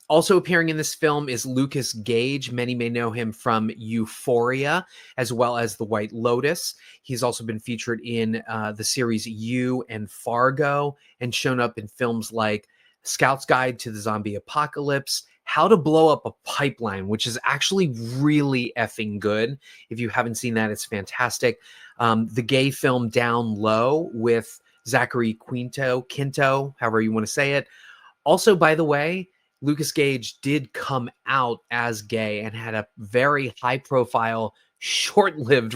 Also appearing in this film is Lucas Gage. Many may know him from Euphoria, as well as The White Lotus. He's also been featured in the series You and Fargo, and shown up in films like Scout's Guide to the Zombie Apocalypse, How to Blow Up a Pipeline, which is actually really effing good. If you haven't seen that, it's fantastic. The gay film Down Low with Zachary Quinto, however you want to say it. Also, by the way, Lucas Gage did come out as gay and had a very high-profile, short-lived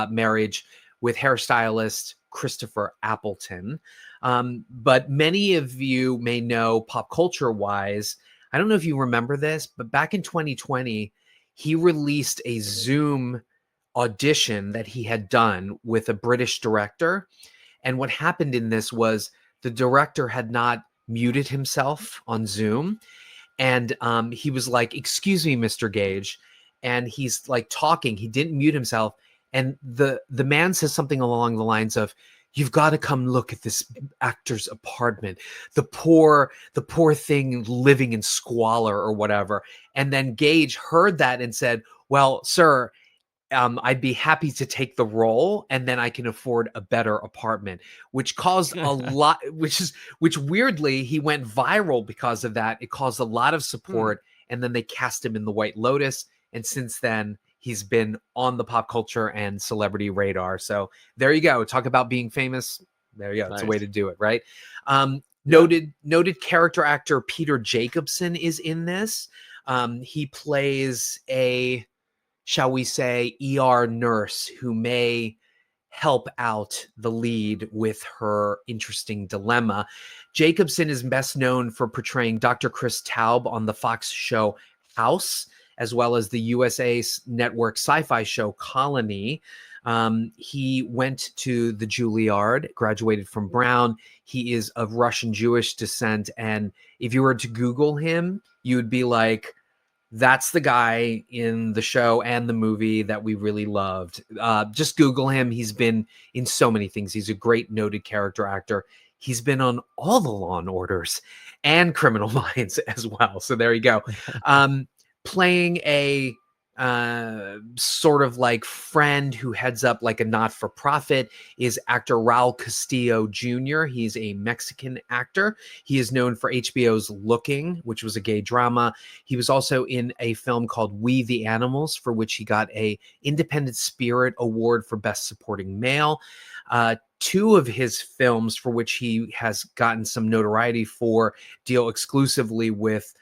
marriage with hairstylist Christopher Appleton. But many of you may know pop culture-wise, I don't know if you remember this, but back in 2020, he released a Zoom audition that he had done with a British director. And what happened in this was the director had not muted himself on Zoom. And he was like, "Excuse me, Mr. Gage." And he's like talking. He didn't mute himself. And the man says something along the lines of, "You've got to come look at this actor's apartment. The poor thing living in squalor," or whatever. And then Gage heard that and said, "Well, sir, I'd be happy to take the role, and then I can afford a better apartment," which caused a lot, which weirdly, he went viral because of that. It caused a lot of support. And then they cast him in The White Lotus. And since then, he's been on the pop culture and celebrity radar. So there you go. Talk about being famous. There you go. It's a way to do it, right? Noted character actor Peter Jacobson is in this. He plays a, shall we say, ER nurse who may help out the lead with her interesting dilemma. Jacobson is best known for portraying Dr. Chris Taub on the Fox show House, as well as the USA Network sci-fi show Colony. He went to the Juilliard, graduated from Brown. He is of Russian Jewish descent. And if you were to Google him, you would be like, that's the guy in the show and the movie that we really loved. Just Google him. He's been in so many things. He's a great noted character actor. He's been on all the Law and Orders and Criminal Minds as well. So there you go. Playing a sort of like friend who heads up like a not-for-profit is actor Raul Castillo Jr. He's a Mexican actor. He is known for HBO's Looking, which was a gay drama. He was also in a film called We the Animals, for which he got a Independent Spirit Award for Best Supporting Male. Two of his films for which he has gotten some notoriety for deal exclusively with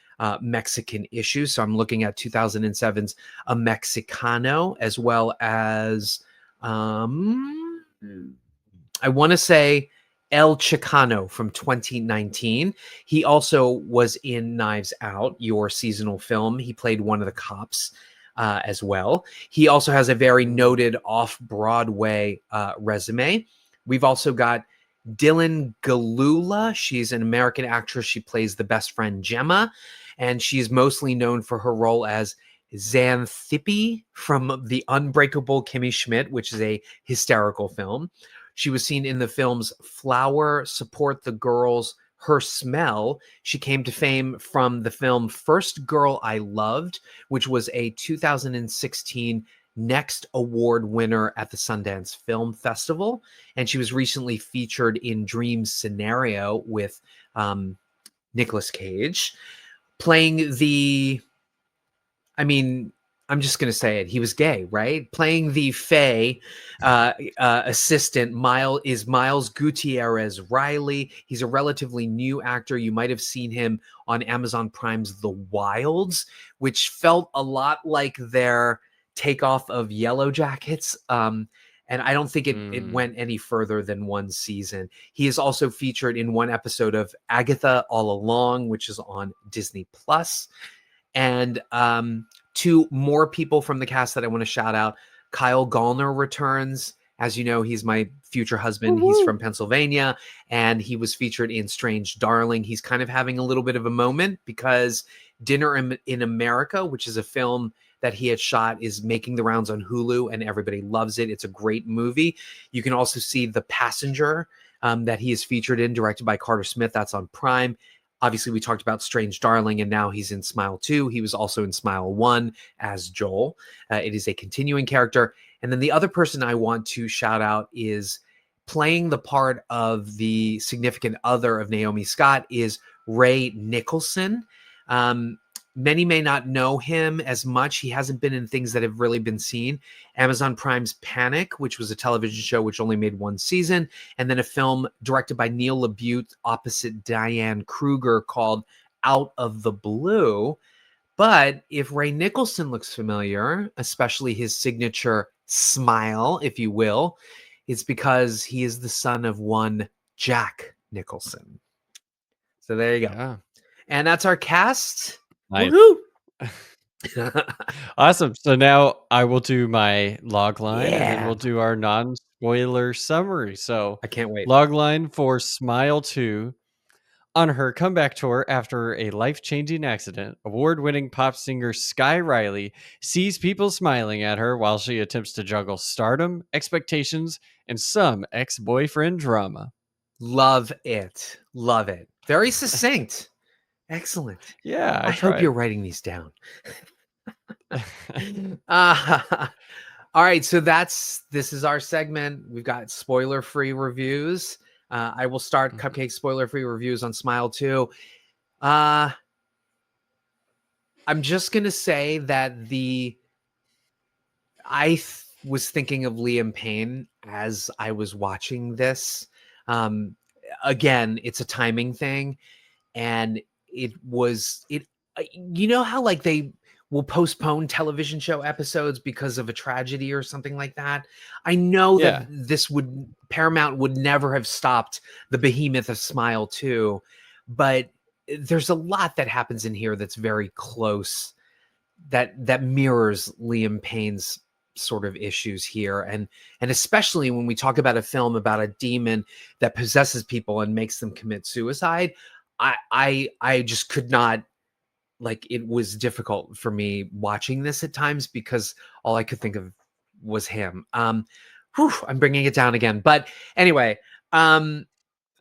Mexican issues. So I'm looking at 2007's A Mexicano, as well as I want to say El Chicano from 2019. He also was in Knives Out, your seasonal film. He played one of the cops as well. He also has a very noted off-Broadway resume. We've also got Dylan Galula. She's an American actress. She plays the best friend Gemma, and she's mostly known for her role as Xanthippe from The Unbreakable Kimmy Schmidt, which is a hysterical film. She was seen in the films Flower, Support the Girls, Her Smell. She came to fame from the film First Girl I Loved, which was a 2016 Next Award winner at the Sundance Film Festival. And she was recently featured in Dream Scenario with Nicolas Cage, playing the, I'm just going to say it. He was gay, right? Playing the Faye assistant, Miles Gutierrez Riley. He's a relatively new actor. You might have seen him on Amazon Prime's The Wilds, which felt a lot like their takeoff of Yellow Jackets. And I don't think it went any further than one season. He is also featured in one episode of Agatha All Along, which is on Disney Plus. And two more people from the cast that I want to shout out. Kyle Gallner returns. As you know, he's my future husband. He's from Pennsylvania, and he was featured in Strange Darling. He's kind of having a little bit of a moment because Dinner in America, which is a film that he had shot, is making the rounds on Hulu, and everybody loves it. It's a great movie. You can also see The Passenger that he is featured in, directed by Carter Smith. That's on Prime. Obviously, we talked about Strange Darling, and now he's in Smile 2. He was also in Smile 1 as Joel. It is a continuing character. And then the other person I want to shout out is playing the part of the significant other of Naomi Scott is Ray Nicholson. Many may not know him as much. He hasn't been in things that have really been seen. Amazon Prime's Panic, which was a television show which only made one season, and then a film directed by Neil LaBute opposite Diane Kruger called Out of the Blue. But if Ray Nicholson looks familiar, especially his signature smile, if you will, it's because he is the son of one Jack Nicholson. So there you go. Yeah. And that's our cast. Nice. Woohoo! Awesome. So now I will do my log line, and then Yeah. we'll do our non-spoiler summary. So I can't wait. log line for Smile 2. On her comeback tour after a life-changing accident, award-winning pop singer Sky Riley sees people smiling at her while she attempts to juggle stardom, expectations, and some ex-boyfriend drama. Love it. Love it. Very succinct. Excellent. Yeah, I hope you're writing these down. All right, so this is our segment. We've got spoiler-free reviews. I will start Cupcake spoiler-free reviews on Smile 2. I'm just gonna say that I was thinking of Liam Payne as I was watching this. Again, it's a timing thing, and you know how like they will postpone television show episodes because of a tragedy or something like that. I know that Paramount would never have stopped the behemoth of Smile 2, but there's a lot that happens in here that's very close, that mirrors Liam Payne's sort of issues here, and especially when we talk about a film about a demon that possesses people and makes them commit suicide. I just could not, like, it was difficult for me watching this at times because all I could think of was him. I'm bringing it down again, but anyway, all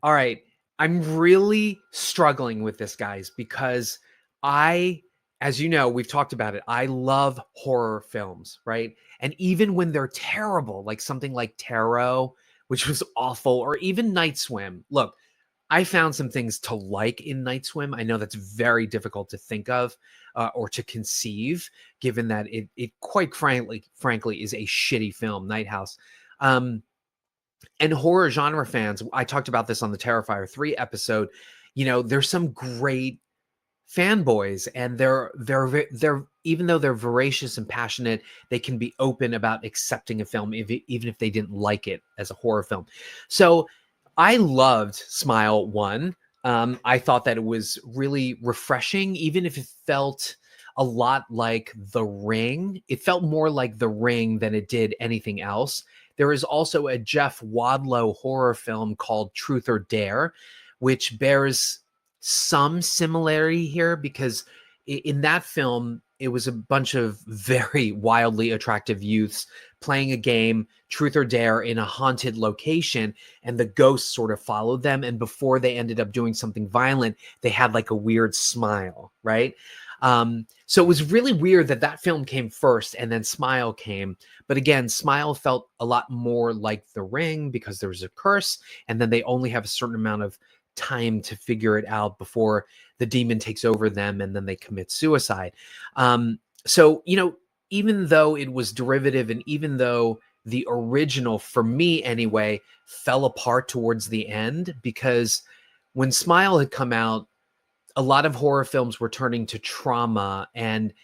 right. I'm really struggling with this, guys, because as you know, we've talked about it. I love horror films, right? And even when they're terrible, like something like Tarot, which was awful, or even Night Swim. Look, I found some things to like in Night Swim. I know that's very difficult to think of or to conceive, given that it quite frankly is a shitty film, Night House. And horror genre fans, I talked about this on the Terrifier 3 episode. You know, there's some great fanboys, and they're even though they're voracious and passionate, they can be open about accepting a film even if they didn't like it as a horror film. So I loved Smile 1. I thought that it was really refreshing, even if it felt a lot like The Ring. It felt more like The Ring than it did anything else. There is also a Jeff Wadlow horror film called Truth or Dare, which bears some similarity here, because in that film, it was a bunch of very wildly attractive youths playing a game, Truth or Dare, in a haunted location, and the ghosts sort of followed them. And before they ended up doing something violent, they had like a weird smile, right? So it was really weird that film came first and then Smile came. But again, Smile felt a lot more like The Ring because there was a curse, and then they only have a certain amount of time to figure it out before the demon takes over them and then they commit suicide. So, you know, even though it was derivative, and even though the original, for me anyway, fell apart towards the end, because when Smile had come out, a lot of horror films were turning to trauma and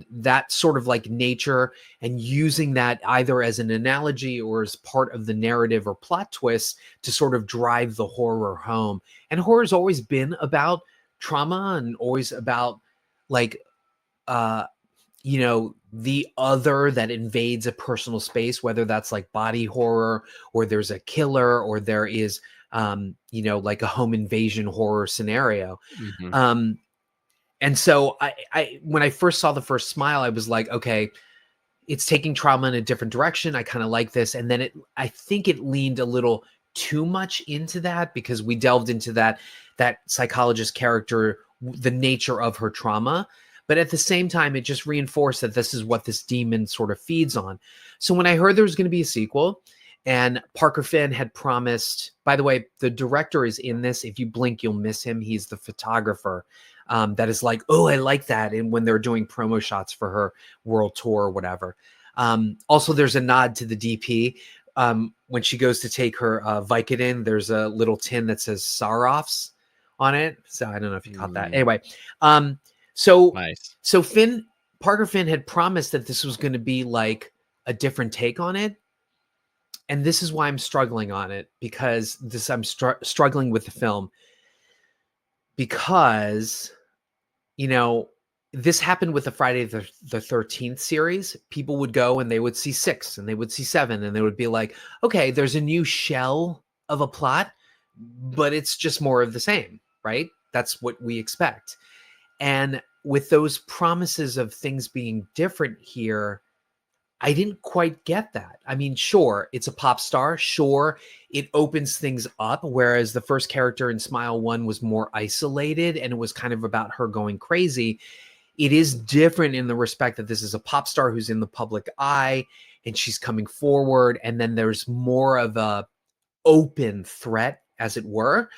that sort of like nature, and using that either as an analogy or as part of the narrative or plot twist to sort of drive the horror home. And horror's always been about trauma and always about like, you know, the other that invades a personal space, whether that's like body horror, or there's a killer, or there is, you know, like a home invasion horror scenario. Mhm. And so I when I first saw the first Smile, I was like, okay, it's taking trauma in a different direction. I kind of like this. And then I think it leaned a little too much into that, because we delved into that psychologist character, the nature of her trauma. But at the same time, it just reinforced that this is what this demon sort of feeds on. So when I heard there was going to be a sequel, and Parker Finn had promised, by the way, the director is in this. If you blink, you'll miss him. He's the photographer. That is like, oh, I like that. And when they're doing promo shots for her world tour or whatever. Also, there's a nod to the DP. When she goes to take her Vicodin, there's a little tin that says Saroffs on it. So I don't know if you caught that. Anyway, so Nice. so Parker Finn had promised that this was going to be like a different take on it. And this is why I'm struggling on it, because I'm struggling with the film, because, you know, this happened with the Friday the 13th series. People would go and they would see 6 and they would see 7, and they would be like, okay, there's a new shell of a plot, but it's just more of the same, right? That's what we expect. And with those promises of things being different here, I didn't quite get that. I mean, sure, it's a pop star. Sure, it opens things up, whereas the first character in Smile 1 was more isolated, and it was kind of about her going crazy. It is different in the respect that this is a pop star who's in the public eye, and she's coming forward, and then there's more of a open threat, as it were.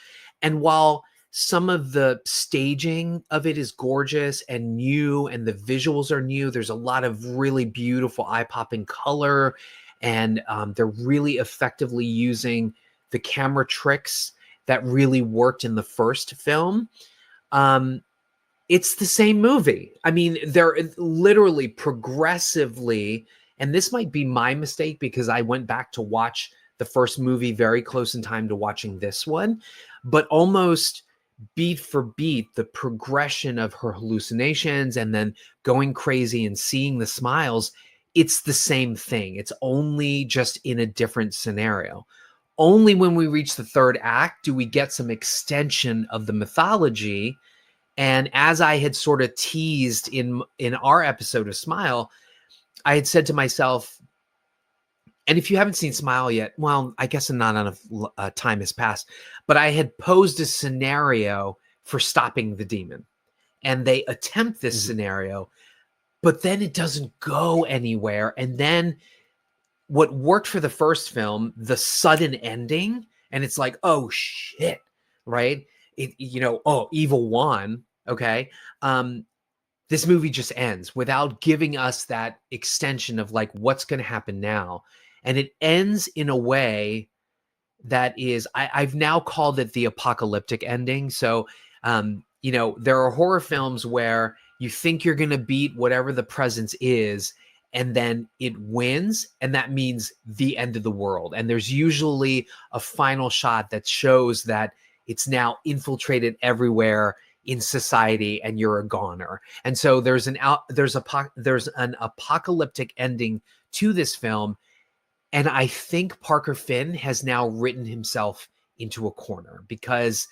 And while some of the staging of it is gorgeous and new, and the visuals are new, there's a lot of really beautiful eye-popping color, and they're really effectively using the camera tricks that really worked in the first film. It's the same movie. I mean, they're literally progressively, and this might be my mistake because I went back to watch the first movie very close in time to watching this one, but almost beat for beat, the progression of her hallucinations and then going crazy and seeing the smiles it's the same thing. It's only just in a different scenario. Only when we reach the third act do we get some extension of the mythology. And as I had sort of teased in our episode of Smile, I had said to myself, and if you haven't seen Smile yet, well, I guess not enough time has passed, but I had posed a scenario for stopping the demon. And they attempt this scenario, but then it doesn't go anywhere. And then what worked for the first film, the sudden ending, and it's like, oh shit, right? Oh, evil won. Okay. This movie just ends without giving us that extension of like what's going to happen now. And it ends in a way that is, I've now called it the apocalyptic ending. So, there are horror films where you think you're going to beat whatever the presence is, and then it wins, and that means the end of the world. And there's usually a final shot that shows that it's now infiltrated everywhere in society and you're a goner. And so there's an apocalyptic ending to this film. And I think Parker Finn has now written himself into a corner, because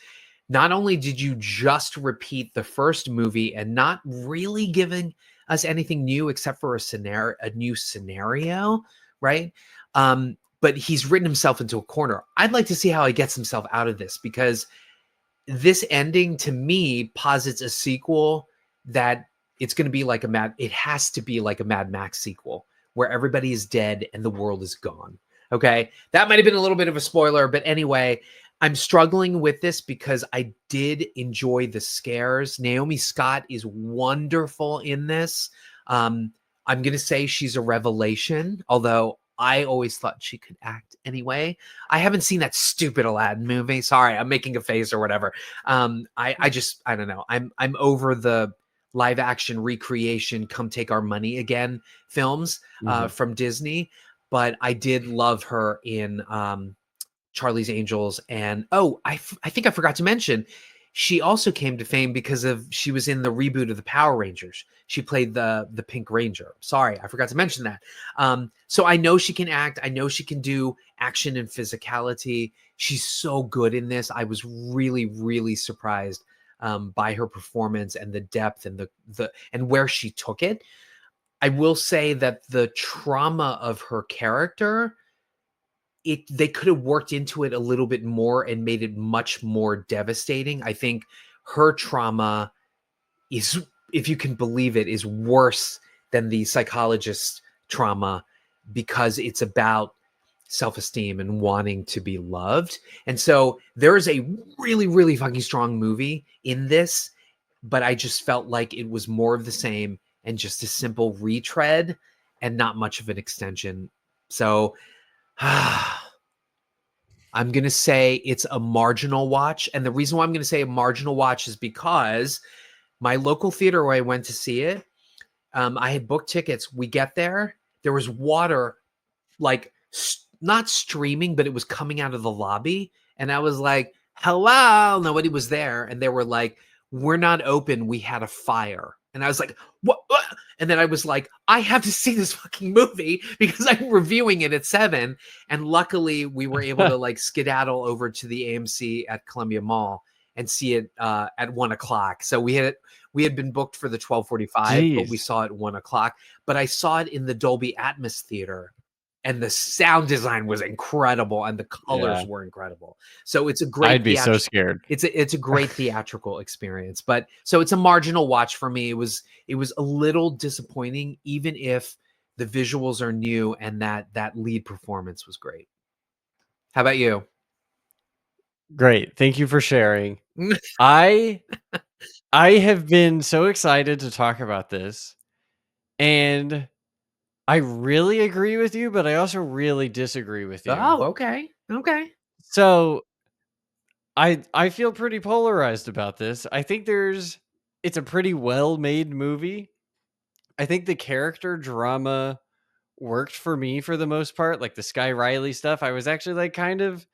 not only did you just repeat the first movie and not really giving us anything new except for a new scenario, right? But he's written himself into a corner. I'd like to see how he gets himself out of this, because this ending to me posits a sequel that it's going to be like it has to be like a Mad Max sequel where everybody is dead and the world is gone. Okay. That might've been a little bit of a spoiler, but anyway, I'm struggling with this because I did enjoy the scares. Naomi Scott is wonderful in this. I'm going to say she's a revelation, although I always thought she could act anyway. I haven't seen that stupid Aladdin movie. Sorry, I'm making a face or whatever. I don't know. I'm over the live action recreation, come take our money again films from Disney. But I did love her in Charlie's Angels. And I think I forgot to mention, she also came to fame because she was in the reboot of the Power Rangers. She played the Pink Ranger. Sorry, I forgot to mention that. So I know she can act. I know she can do action and physicality. She's so good in this. I was really, really surprised by her performance and the depth and and where she took it. I will say that the trauma of her character, they could have worked into it a little bit more and made it much more devastating. I think her trauma is, if you can believe it, is worse than the psychologist's trauma, because it's about self-esteem and wanting to be loved. And so there is a really, really fucking strong movie in this, but I just felt like it was more of the same and just a simple retread and not much of an extension. So I'm going to say it's a marginal watch. And the reason why I'm going to say a marginal watch is because my local theater where I went to see it, I had booked tickets. We get there was water, like not streaming, but it was coming out of the lobby. And I was like, hello, nobody was there. And they were like, we're not open. We had a fire. And I was like, what? And then I was like, I have to see this fucking movie because I'm reviewing it at 7. And luckily we were able to like skedaddle over to the AMC at Columbia Mall and see it at 1:00. So we had been booked for the 12:45, but we saw it at 1:00. But I saw it in the Dolby Atmos theater, and the sound design was incredible and the colors were incredible. So it's a great, I'd be so scared. It's a great theatrical experience. But so it's a marginal watch for me. It was a little disappointing, even if the visuals are new and that lead performance was great. How about you? Great. Thank you for sharing. I have been so excited to talk about this, and I really agree with you, but I also really disagree with you. Oh, okay. Okay. So I feel pretty polarized about this. I think it's a pretty well-made movie. I think the character drama worked for me for the most part, like the Sky Riley stuff. I was actually like kind of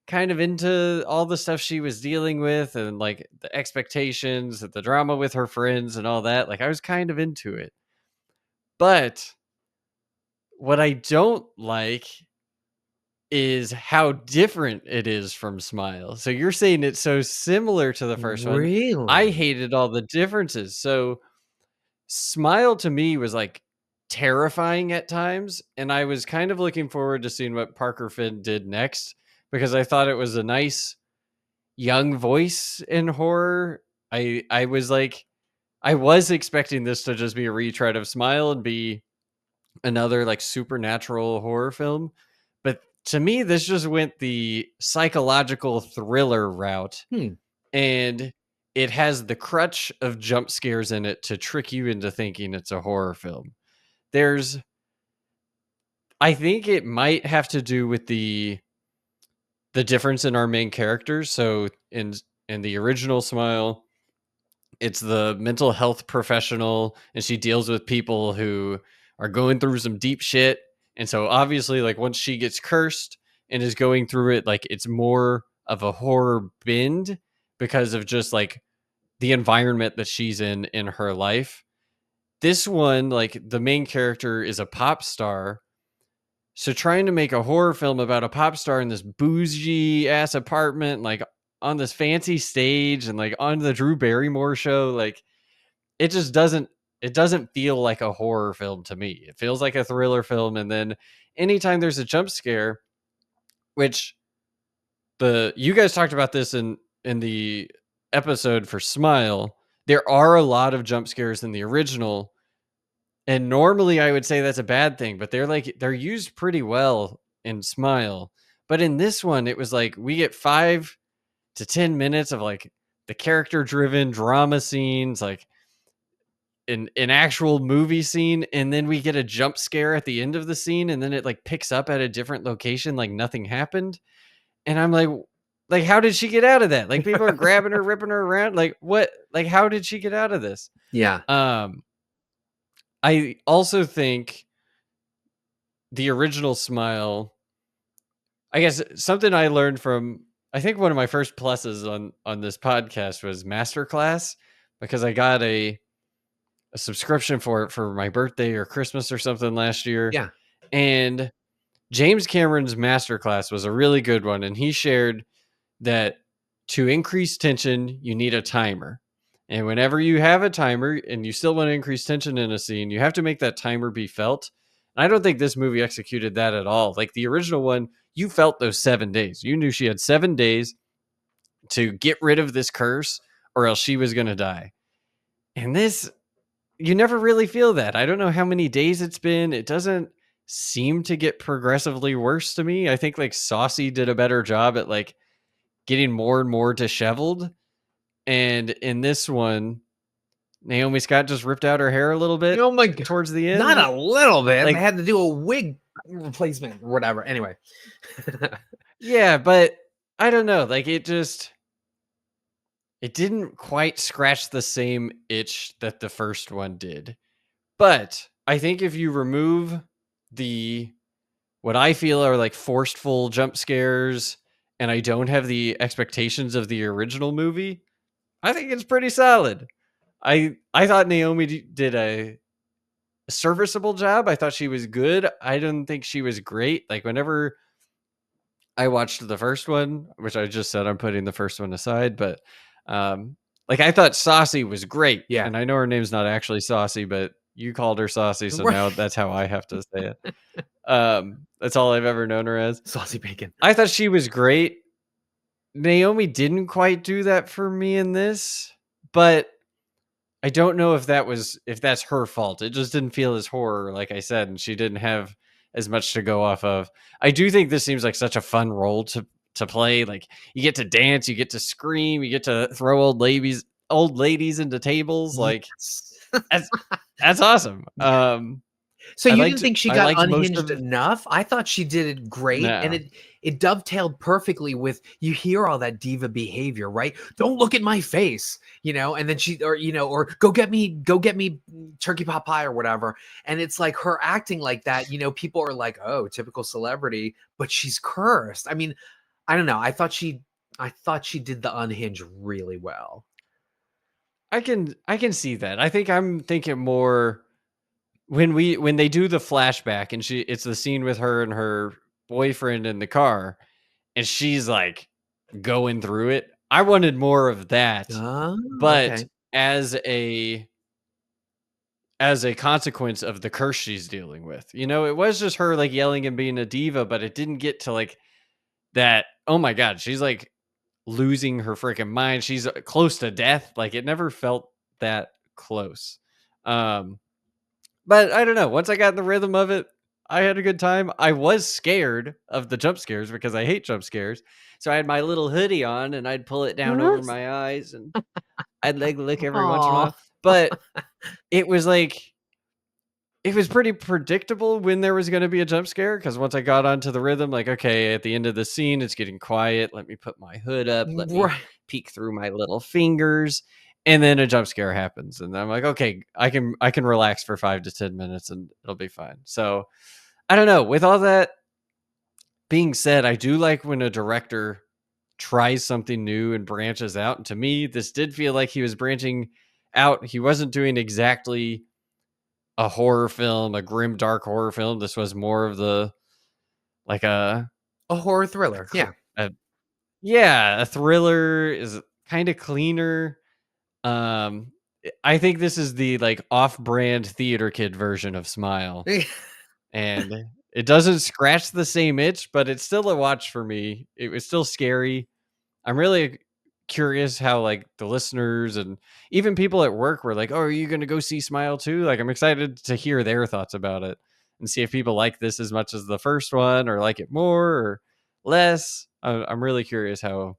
into all the stuff she was dealing with, and like the expectations, the drama with her friends and all that. Like I was kind of into it. But what I don't like is how different it is from Smile. So you're saying it's so similar to the first one. I Really? hated all the differences. So Smile to me was like terrifying at times, and I was kind of looking forward to seeing what Parker Finn did next because I thought it was a nice young voice in horror. I was like I was expecting this to just be a retread of Smile and be another like supernatural horror film, but to me this just went the psychological thriller route, Hmm. and it has the crutch of jump scares in it to trick you into thinking it's a horror film. There's I think it might have to do with the difference in our main characters. So in the original Smile, it's the mental health professional and she deals with people who are going through some deep shit. And so obviously like once she gets cursed and is going through it, like it's more of a horror bend because of just like the environment that she's in her life. This one, like the main character is a pop star. So trying to make a horror film about a pop star in this bougie ass apartment, like on this fancy stage and like on the Drew Barrymore show, like it doesn't feel like a horror film to me. It feels like a thriller film. And then anytime there's a jump scare, which you guys talked about this in the episode for Smile, there are a lot of jump scares in the original. And normally I would say that's a bad thing, but they're used pretty well in Smile. But in this one, it was like we get 5 to 10 minutes of like the character driven drama scenes, like an actual movie scene, and then we get a jump scare at the end of the scene, and then it like picks up at a different location like nothing happened. And I'm like how did she get out of that? Like people are grabbing her, ripping her around. Like what? Like how did she get out of this? Yeah. I also think the original Smile, I guess something I learned from, I think one of my first pluses on this podcast was Masterclass, because I got a subscription for it for my birthday or Christmas or something last year. Yeah. And James Cameron's Masterclass was a really good one. And he shared that to increase tension, you need a timer. And whenever you have a timer and you still want to increase tension in a scene, you have to make that timer be felt. And I don't think this movie executed that at all. Like the original one, you felt those 7 days. You knew she had 7 days to get rid of this curse or else she was going to die. And this, you never really feel that. I don't know how many days it's been. It doesn't seem to get progressively worse to me. I think like Saucy did a better job at like getting more and more disheveled. And in this one, Naomi Scott just ripped out her hair a little bit. Oh my God. Towards the end. Not a little bit. Like, they had to do a wig replacement or whatever. Anyway. yeah, but I don't know. Like it didn't quite scratch the same itch that the first one did. But I think if you remove what I feel are like forceful jump scares and I don't have the expectations of the original movie, I think it's pretty solid. I thought Naomi did a serviceable job. I thought she was good. I didn't think she was great. Like whenever I watched the first one, which I just said I'm putting the first one aside, but like I thought Saucy was great. Yeah. And I know her name's not actually Saucy, but you called her Saucy, so now that's how I have to say it. That's all I've ever known her as. Saucy Bacon. I thought she was great. Naomi didn't quite do that for me in this, but I don't know if that's her fault. It just didn't feel as horror, like I said, and she didn't have as much to go off of. I do think this seems like such a fun role to play. Like you get to dance, you get to scream, you get to throw old ladies into tables. Like that's awesome. So you didn't think she got unhinged enough? I thought she did it great, No. and it dovetailed perfectly with, you hear all that diva behavior, right? Don't look at my face, and then or go get me turkey pot pie or whatever. And it's like her acting like that, people are like, oh, typical celebrity, but she's cursed. I mean, I don't know. I thought she did the unhinge really well. I can see that. I think I'm thinking more when they do the flashback and it's the scene with her and her boyfriend in the car and she's like going through it. I wanted more of that, but Okay. as a consequence of the curse she's dealing with. You know, it was just her like yelling and being a diva, but it didn't get to like that. Oh my God, she's like losing her freaking mind. She's close to death. Like it never felt that close. But I don't know. Once I got in the rhythm of it, I had a good time. I was scared of the jump scares because I hate jump scares. So I had my little hoodie on and I'd pull it down over my eyes and I'd like look every once in a Aw. while. But it was like, it was pretty predictable when there was going to be a jump scare because once I got onto the rhythm, like, okay, at the end of the scene, it's getting quiet. Let me put my hood up. Let me Right. peek through my little fingers. And then a jump scare happens. And I'm like, okay, I can relax for 5 to 10 minutes and it'll be fine. So I don't know. With all that being said, I do like when a director tries something new and branches out. And to me, this did feel like he was branching out. He wasn't doing exactly a horror film, a grim, dark horror film. This was more of the like A horror thriller. Yeah. a thriller is kind of cleaner. I think this is the like off-brand theater kid version of Smile, and it doesn't scratch the same itch, but it's still a watch for me. It was still scary. I'm really curious how like the listeners and even people at work were like, "Oh, are you going to go see Smile too?" Like, I'm excited to hear their thoughts about it and see if people like this as much as the first one or like it more or less. I'm really curious how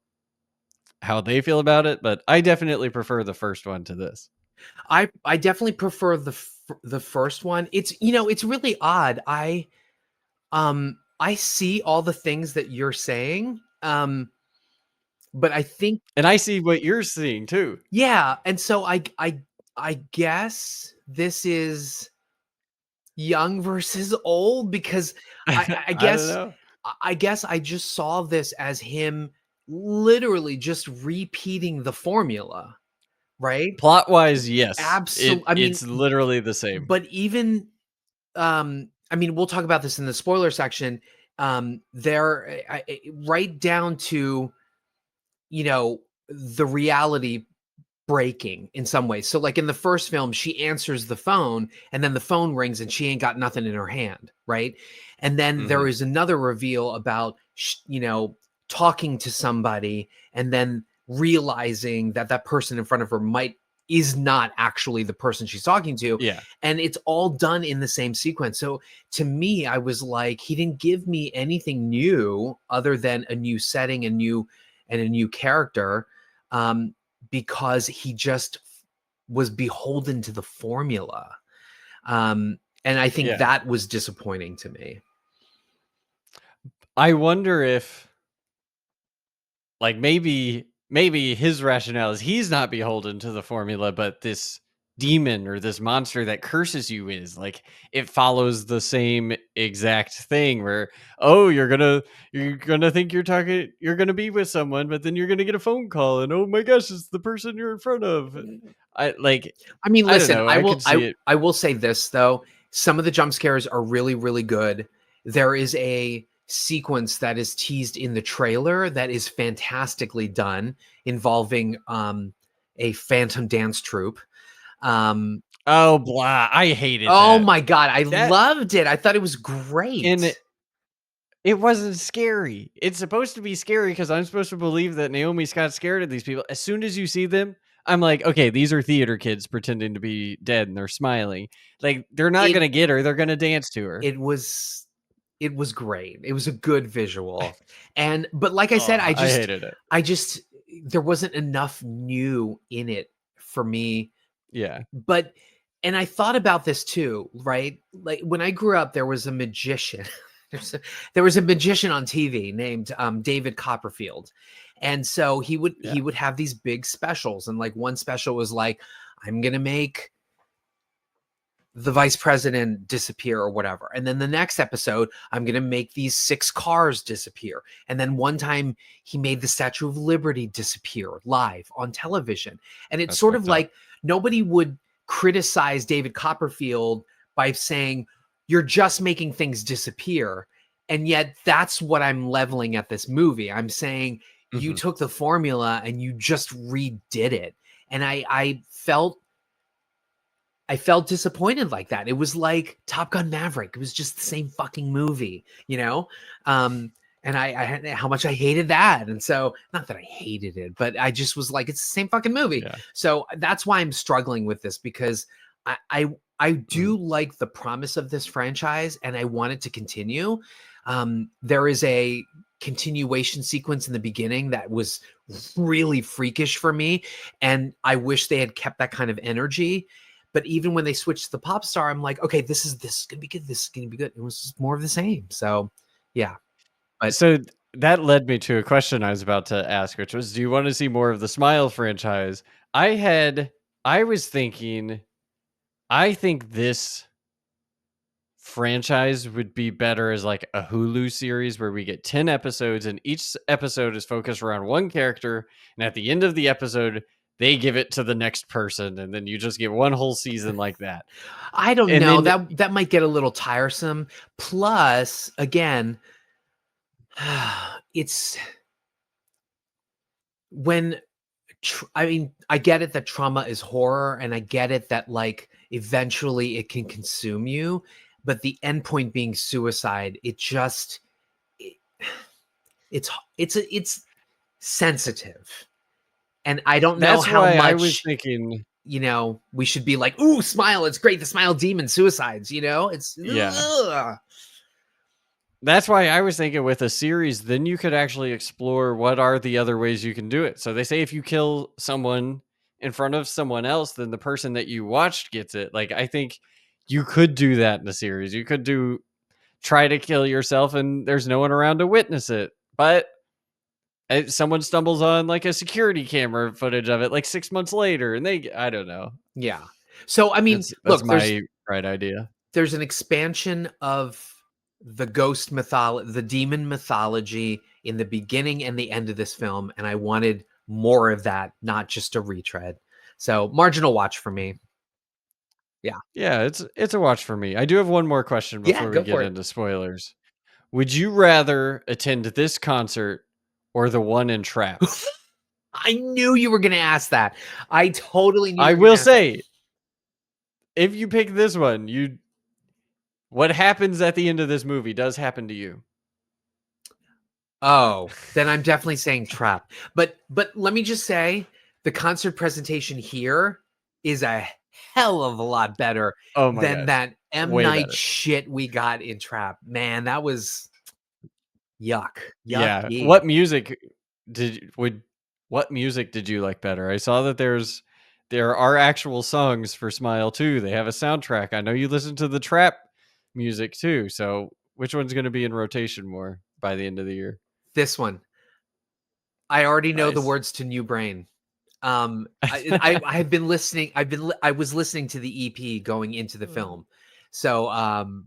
they feel about it, but I definitely prefer the first one to this. I definitely prefer the first one. It's it's really odd. I see all the things that you're saying. But I think And I see what you're seeing too. yeah, and so I guess this is young versus old because I I don't guess know. I guess I just saw this as him literally just repeating the formula, right? Plot wise, yes. Absolutely. I mean, It's literally the same. but even I mean, we'll talk about this in the spoiler section. There, right down to the reality breaking in some ways. So, like in the first film, she answers the phone, and then the phone rings, and she ain't got nothing in her hand, right? And then there is another reveal about talking to somebody, and then realizing that that person in front of her is not actually the person she's talking to. Yeah. And it's all done in the same sequence. So to me, I was like, he didn't give me anything new other than a new setting and a new character, because he just was beholden to the formula. And I think that was disappointing to me. I wonder if like maybe his rationale is he's not beholden to the formula, but this demon or this monster that curses you is like it follows the same exact thing where you're gonna think you're gonna be with someone, but then you're gonna get a phone call and oh my gosh, it's the person you're in front of. I mean, listen, I don't know. I will say this though, some of the jump scares are really, really good. There is a sequence that is teased in the trailer that is fantastically done involving a phantom dance troupe. Oh blah, I hated oh that. my god, I loved it. I thought it was great. And it wasn't scary. It's supposed to be scary because I'm supposed to believe that Naomi Scott's scared of these people. As soon as you see them, I'm like, okay, these are theater kids pretending to be dead and they're smiling. Like they're not going to get her. They're going to dance to her. It was great. It was a good visual. But like I said, I hated it. There wasn't enough new in it for me. Yeah. And I thought about this too, right? Like when I grew up, there was a magician. There was a magician on TV named David Copperfield. And so he would have these big specials. And like one special was like, I'm going to make the vice president disappear or whatever. And then the next episode, I'm going to make these 6 cars disappear. And then one time he made the Statue of Liberty disappear live on television. And it's sort of like nobody would criticize David Copperfield by saying you're just making things disappear. And yet that's what I'm leveling at this movie. I'm saying you took the formula and you just redid it. And I felt disappointed like that. It was like Top Gun Maverick. It was just the same fucking movie, you know? And I how much I hated that. And so, not that I hated it, but I just was like, it's the same fucking movie. Yeah. So that's why I'm struggling with this, because I do like the promise of this franchise and I want it to continue. There is a continuation sequence in the beginning that was really freakish for me. And I wish they had kept that kind of energy. But even when they switched to the pop star, I'm like, okay, this is gonna be good. This is gonna be good. It was just more of the same. So yeah. But So that led me to a question I was about to ask, which was, do you want to see more of the Smile franchise? I was thinking, I think this franchise would be better as like a Hulu series where we get 10 episodes and each episode is focused around one character. And at the end of the episode, they give it to the next person. And then you just get one whole season like that. I don't And know. then- That might get a little tiresome. Plus, again, it's when I mean, I get it that trauma is horror, and I get it that like eventually it can consume you, but the end point being suicide, it's sensitive, and I don't know That's how why much I was thinking, we should be like, ooh, Smile, it's great, the Smile demon suicides, it's Yeah. ugh. that's why I was thinking with a series, then you could actually explore what are the other ways you can do it. So they say if you kill someone in front of someone else, then the person that you watched gets it. Like, I think you could do that in a series. You could try to kill yourself and there's no one around to witness it. But someone stumbles on like a security camera footage of it like 6 months later and I don't know. Yeah. So I mean, That's look, my right idea. there's an expansion of the ghost mythology, the demon mythology in the beginning and the end of this film, and I wanted more of that, not just a retread. So marginal watch for me. Yeah, it's a watch for me. I do have one more question Yeah, before go we get for it. into spoilers. Would you rather attend this concert or the one in Trap? I knew you were going to ask that. I totally knew. I you were will gonna ask that. say, if you pick this one, what happens at the end of this movie does happen to you. Oh, then I'm definitely saying Trap. But let me just say, the concert presentation here is a hell of a lot better Oh my than gosh. that M. Way Night better. shit we got in Trap. Man, that was yuck. Yeah. Yucky. What music did you like better? I saw that there are actual songs for Smile too. They have a soundtrack. I know you listen to the Trap music too. So which one's going to be in rotation more by the end of the year? This one. I already know the Nice. words to New Brain. I've been listening. I was listening to the EP going into the film. So,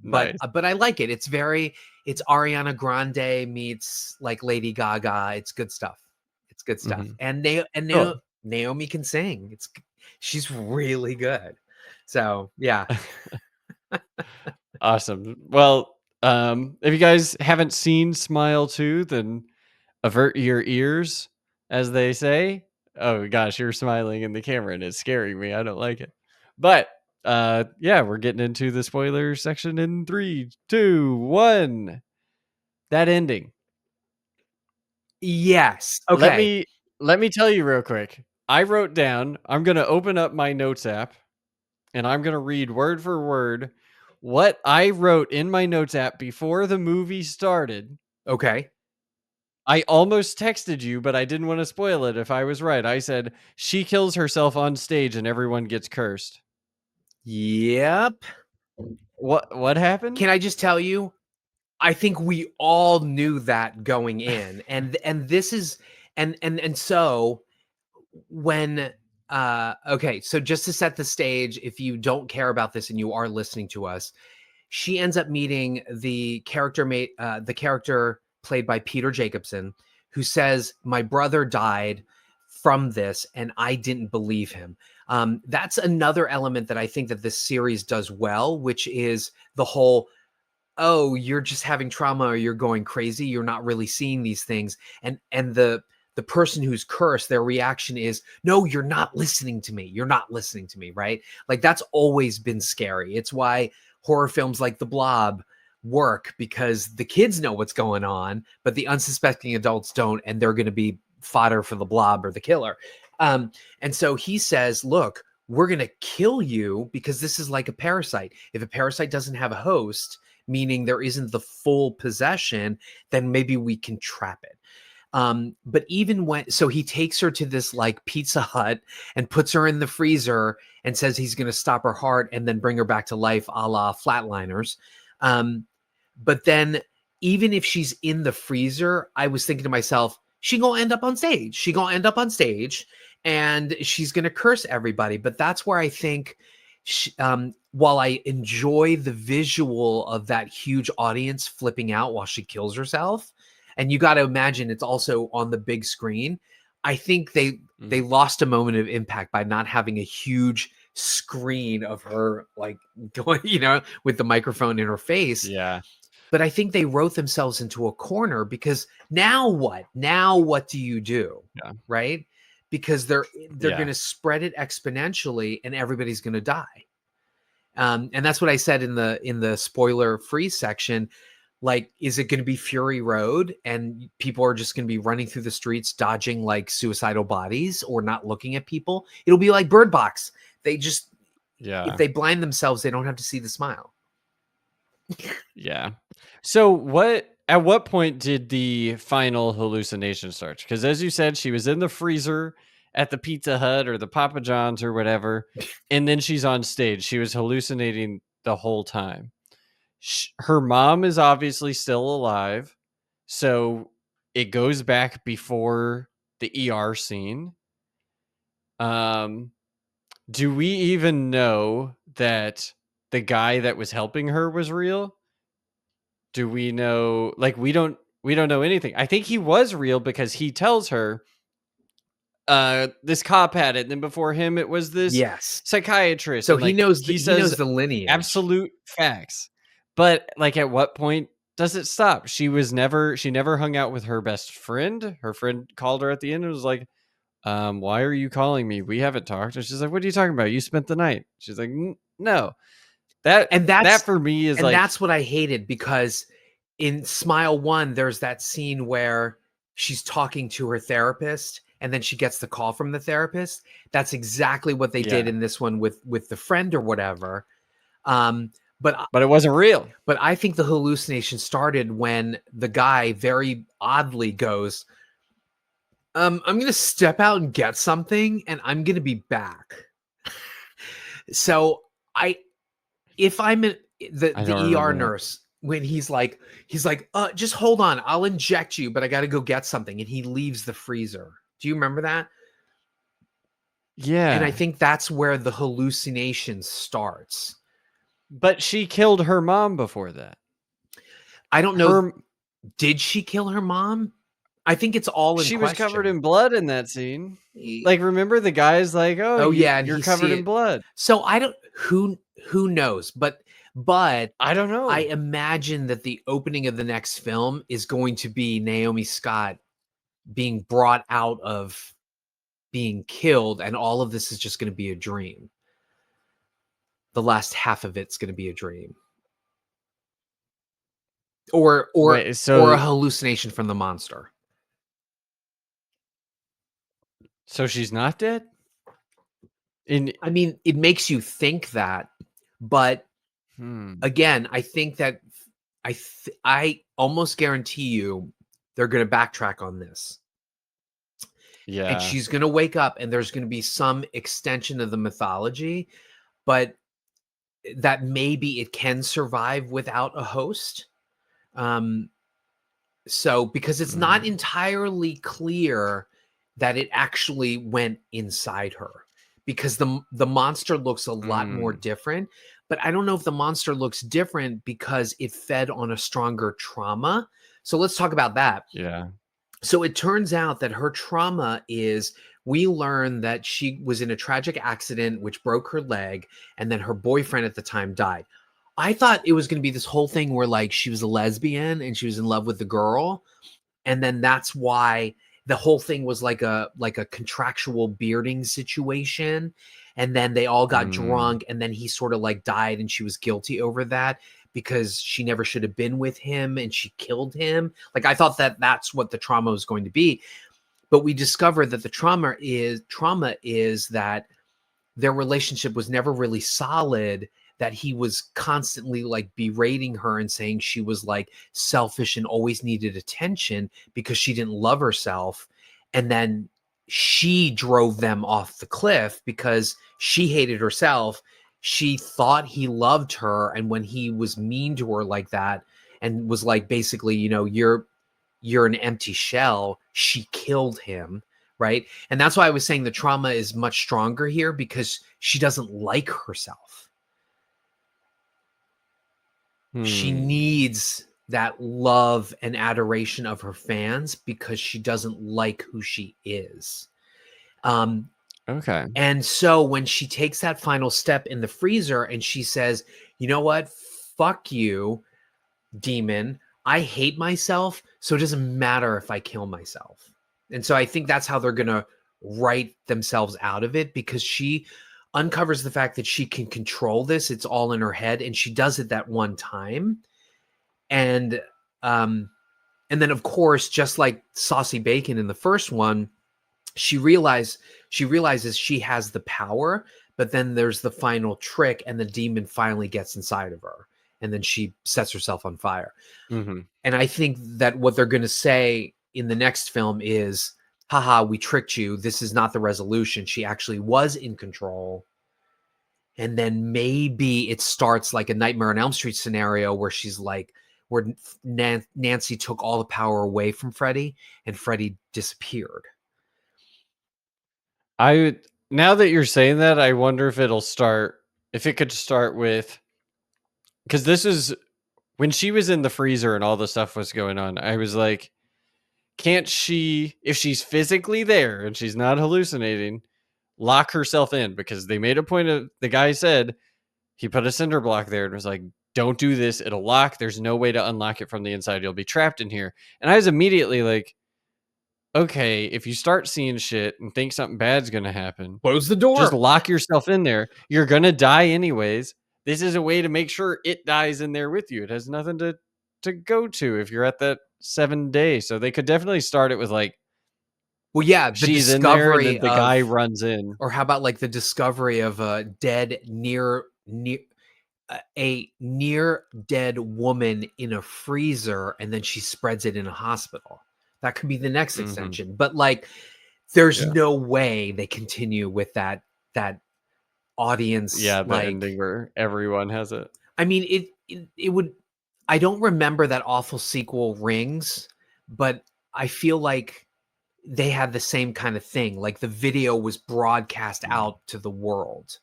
Nice. but I like it. It's Ariana Grande meets like Lady Gaga. It's good stuff. It's good stuff. Mhm. And Cool. Naomi can sing. She's really good. So yeah. Awesome. Well, if you guys haven't seen Smile 2, then avert your ears, as they say. Oh gosh, you're smiling in the camera and it's scaring me. I don't like it. But yeah, we're getting into the spoiler section in 3, 2, 1. That ending. Yes. Okay. Let me tell you real quick. I wrote down, I'm gonna open up my notes app and I'm gonna read word for word what I wrote in my notes app before the movie started. Okay. I almost texted you, but I didn't want to spoil it if I was right. I said, she kills herself on stage and everyone gets cursed. Yep. What happened? Can I just tell you? I think we all knew that going in, and this is and so when okay, so just to set the stage, if you don't care about this and you are listening to us, she ends up meeting the character played by Peter Jacobson, who says, my brother died from this and I didn't believe him. That's another element that I think that this series does well, which is the whole, oh, you're just having trauma or you're going crazy. You're not really seeing these things. And the person who's cursed, their reaction is, no, you're not listening to me. You're not listening to me, right? Like that's always been scary. It's why horror films like The Blob work, because the kids know what's going on, but the unsuspecting adults don't, and they're going to be fodder for the blob or the killer. And so he says, look, we're going to kill you because this is like a parasite. If a parasite doesn't have a host, meaning there isn't the full possession, then maybe we can trap it. But even when, so he takes her to this like Pizza Hut and puts her in the freezer and says he's going to stop her heart and then bring her back to life, a la Flatliners. But then even if she's in the freezer, I was thinking to myself, she gonna end up on stage. She gonna end up on stage and she's gonna curse everybody. But that's where I think, while I enjoy the visual of that huge audience flipping out while she kills herself, and you got to imagine it's also on the big screen, I think they lost a moment of impact by not having a huge screen of her like going, with the microphone in her face. Yeah. But I think they wrote themselves into a corner, because now what? Now what do you do? Yeah. Right? Because they're going to spread it exponentially and everybody's going to die. And that's what I said in the spoiler free section. Like, is it going to be Fury Road and people are just going to be running through the streets, dodging like suicidal bodies or not looking at people? It'll be like Bird Box. They just, if they blind themselves, they don't have to see the smile. Yeah. So at what point did the final hallucination start? Because as you said, she was in the freezer at the Pizza Hut or the Papa John's or whatever, and then she's on stage. She was hallucinating the whole time. Her mom is obviously still alive, so it goes back before the ER scene. Do we even know that the guy that was helping her was real? Do we know? Like, we don't know anything. I think he was real because he tells her, this cop had it, and then before him it was this psychiatrist. So and, he knows the lineage, absolute facts. But like, at what point does it stop? She never hung out with her best friend. Her friend called her at the end and was like, why are you calling me? We haven't talked. And she's like, what are you talking about? You spent the night. She's like, no. That for me is, and like, that's what I hated, because in Smile 1, there's that scene where she's talking to her therapist and then she gets the call from the therapist. That's exactly what they did in this one with the friend or whatever. But it wasn't real. But I think the hallucination started when the guy very oddly goes, I'm going to step out and get something and I'm going to be back. So if I'm the ER nurse, when he's like, just hold on, I'll inject you, but I got to go get something. And he leaves the freezer. Do you remember that? Yeah. And I think that's where the hallucination starts. But she killed her mom before that. I don't know. Did she kill her mom? I think it's all in She question. was covered in blood in that scene. Like, remember the guy's like, oh yeah, and you're covered in blood. So I don't, who knows? But I don't know. I imagine that the opening of the next film is going to be Naomi Scott being brought out of being killed, and all of this is just going to be a dream. The last half of it's going to be a dream, or a hallucination from the monster. So she's not dead? I mean, it makes you think that, but again, I think that I almost guarantee you they're going to backtrack on this. Yeah. And she's going to wake up and there's going to be some extension of the mythology, but that maybe it can survive without a host. So because it's not entirely clear that it actually went inside her, because the monster looks a lot more different. But I don't know if the monster looks different because it fed on a stronger trauma. So let's talk about that. Yeah. So it turns out that her trauma is we learn that she was in a tragic accident which broke her leg, and then her boyfriend at the time died. I thought it was going to be this whole thing where like she was a lesbian and she was in love with the girl, and then that's why the whole thing was like a contractual bearding situation, and then they all got drunk, and then he sort of like died and she was guilty over that because she never should have been with him and she killed him. Like I thought that that's what the trauma was going to be, but we discovered that the trauma is that their relationship was never really solid, that he was constantly like berating her and saying she was like selfish and always needed attention because she didn't love herself. And then she drove them off the cliff because she hated herself. She thought he loved her. And when he was mean to her like that and was like, basically, you know, you're an empty shell, she killed him. Right. And that's why I was saying the trauma is much stronger here, because she doesn't like herself. She needs that love and adoration of her fans because she doesn't like who she is. Okay. And so when she takes that final step in the freezer and she says, you know what? Fuck you, demon. I hate myself, so it doesn't matter if I kill myself. And so I think that's how they're going to write themselves out of it, because she uncovers the fact that she can control this. It's all in her head, and she does it that one time. And then of course, just like Saucy Bacon in the first one, she realizes she has the power, but then there's the final trick and the demon finally gets inside of her, and then she sets herself on fire. And I think that what they're going to say in the next film is, haha, we tricked you. This is not the resolution. She actually was in control. And then maybe it starts like a Nightmare on Elm Street scenario where she's like, where Nancy took all the power away from Freddy and Freddy disappeared. Now that you're saying that, I wonder if it could start with, because this is when she was in the freezer and all the stuff was going on. I was like, can't she, if she's physically there and she's not hallucinating, lock herself in? Because they made a point of, the guy said, he put a cinder block there and was like, don't do this. It'll lock. There's no way to unlock it from the inside. You'll be trapped in here. And I was immediately like, okay, if you start seeing shit and think something bad's going to happen, close the door. Just lock yourself in there. You're going to die anyways. This is a way to make sure it dies in there with you. It has nothing to go to if you're at that 7 days. So they could definitely start it with like, well, yeah, the she's discovery in there and the guy runs in. Or how about like the discovery of a dead a near dead woman in a freezer, and then she spreads it in a hospital. That could be the next extension. But like, there's no way they continue with that audience. Yeah, the like, ending where everyone has it. I mean, it would. I don't remember that awful sequel, Rings, but I feel like they had the same kind of thing. Like the video was broadcast out to the world.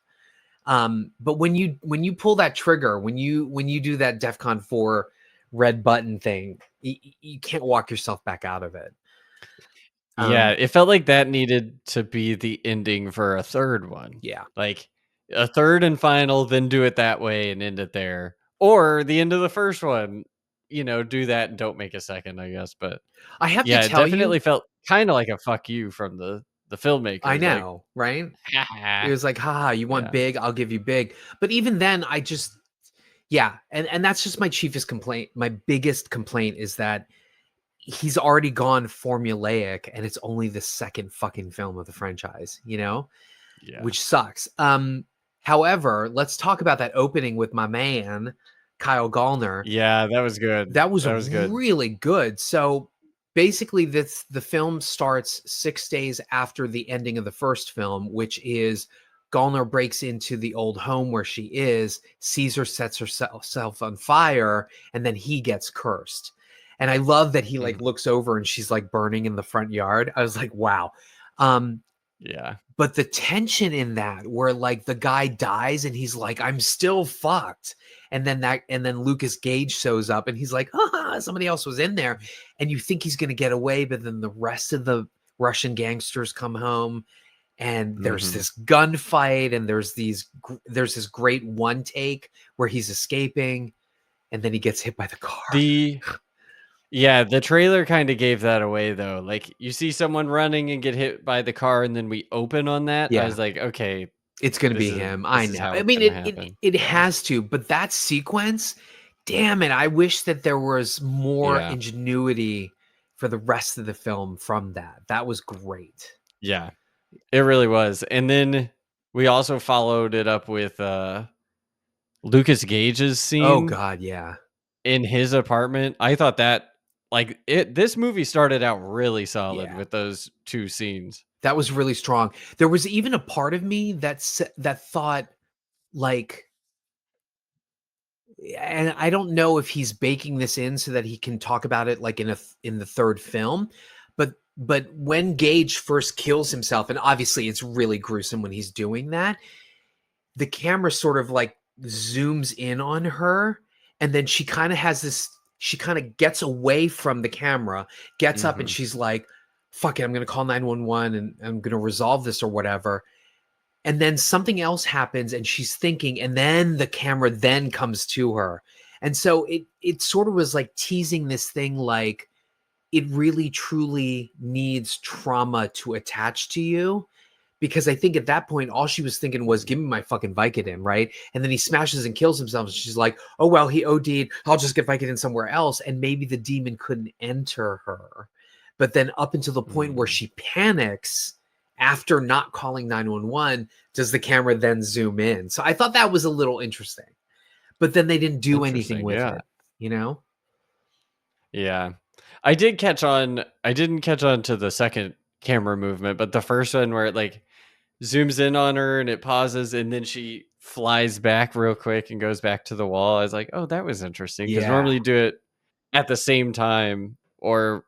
But when you pull that trigger, when you do that DEFCON 4 red button thing, you can't walk yourself back out of it. Yeah, it felt like that needed to be the ending for a third one. Yeah. Like a third and final, then do it that way and end it there. Or the end of the first one, do that and don't make a second, I guess. But I have to tell you, it definitely felt kind of like a fuck you from the filmmaker. I know, right? It was like, haha, you want big, I'll give you big. But even then, I just, and that's just my chiefest complaint. My biggest complaint is that he's already gone formulaic, and it's only the second fucking film of the franchise, which sucks. However, let's talk about that opening with my man, Kyle Gallner. Yeah, that was good. That was really good. So basically, the film starts 6 days after the ending of the first film, which is Gallner breaks into the old home where she is, Caesar sets herself on fire, and then he gets cursed. And I love that he like looks over and she's like burning in the front yard. I was like, wow. Yeah. But the tension in that, where like the guy dies and he's like, I'm still fucked. And then Lucas Gage shows up and he's like, somebody else was in there. And you think he's going to get away, but then the rest of the Russian gangsters come home, and there's Mhm. this gunfight, and there's this great one take where he's escaping, and then he gets hit by the car. The trailer kind of gave that away though. Like you see someone running and get hit by the car, and then we open on that. I Yeah. was like, okay, It's gonna this be is him. I this is know. how I it's mean, gonna it happen. it Yeah. has to, but that sequence, damn it! I wish that there was more Yeah. ingenuity for the rest of the film from that. That was great. Yeah. It really was. And then we also followed it up with Lucas Gage's Oh scene God, yeah. in his apartment. I thought that this movie started out really solid Yeah. with those two scenes. That was really strong. There was even a part of me that thought, like, and I don't know if he's baking this in so that he can talk about it like in the third film, but when Gage first kills himself, and obviously it's really gruesome when he's doing that, the camera sort of like zooms in on her, and then she kind of has this, she kind of gets away from the camera, gets up, and Mhm. she's like, fuck it, I'm gonna call 911 and I'm gonna resolve this or whatever. And then something else happens and she's thinking, and then the camera then comes to her. And so it sort of was like teasing this thing, like it really truly needs trauma to attach to you. Because I think at that point, all she was thinking was, give me my fucking Vicodin, right? And then he smashes and kills himself. And she's like, oh, well, he OD'd. I'll just get Vicodin somewhere else. And maybe the demon couldn't enter her. But then up until the point where she panics after not calling 911, does the camera then zoom in? So I thought that was a little interesting. But then they didn't do anything Interesting, with yeah. it, you know? Yeah. I didn't catch on to the second camera movement, but the first one where it like zooms in on her and it pauses and then she flies back real quick and goes back to the wall. I was like, oh, that was interesting. Because Yeah. normally you do it at the same time or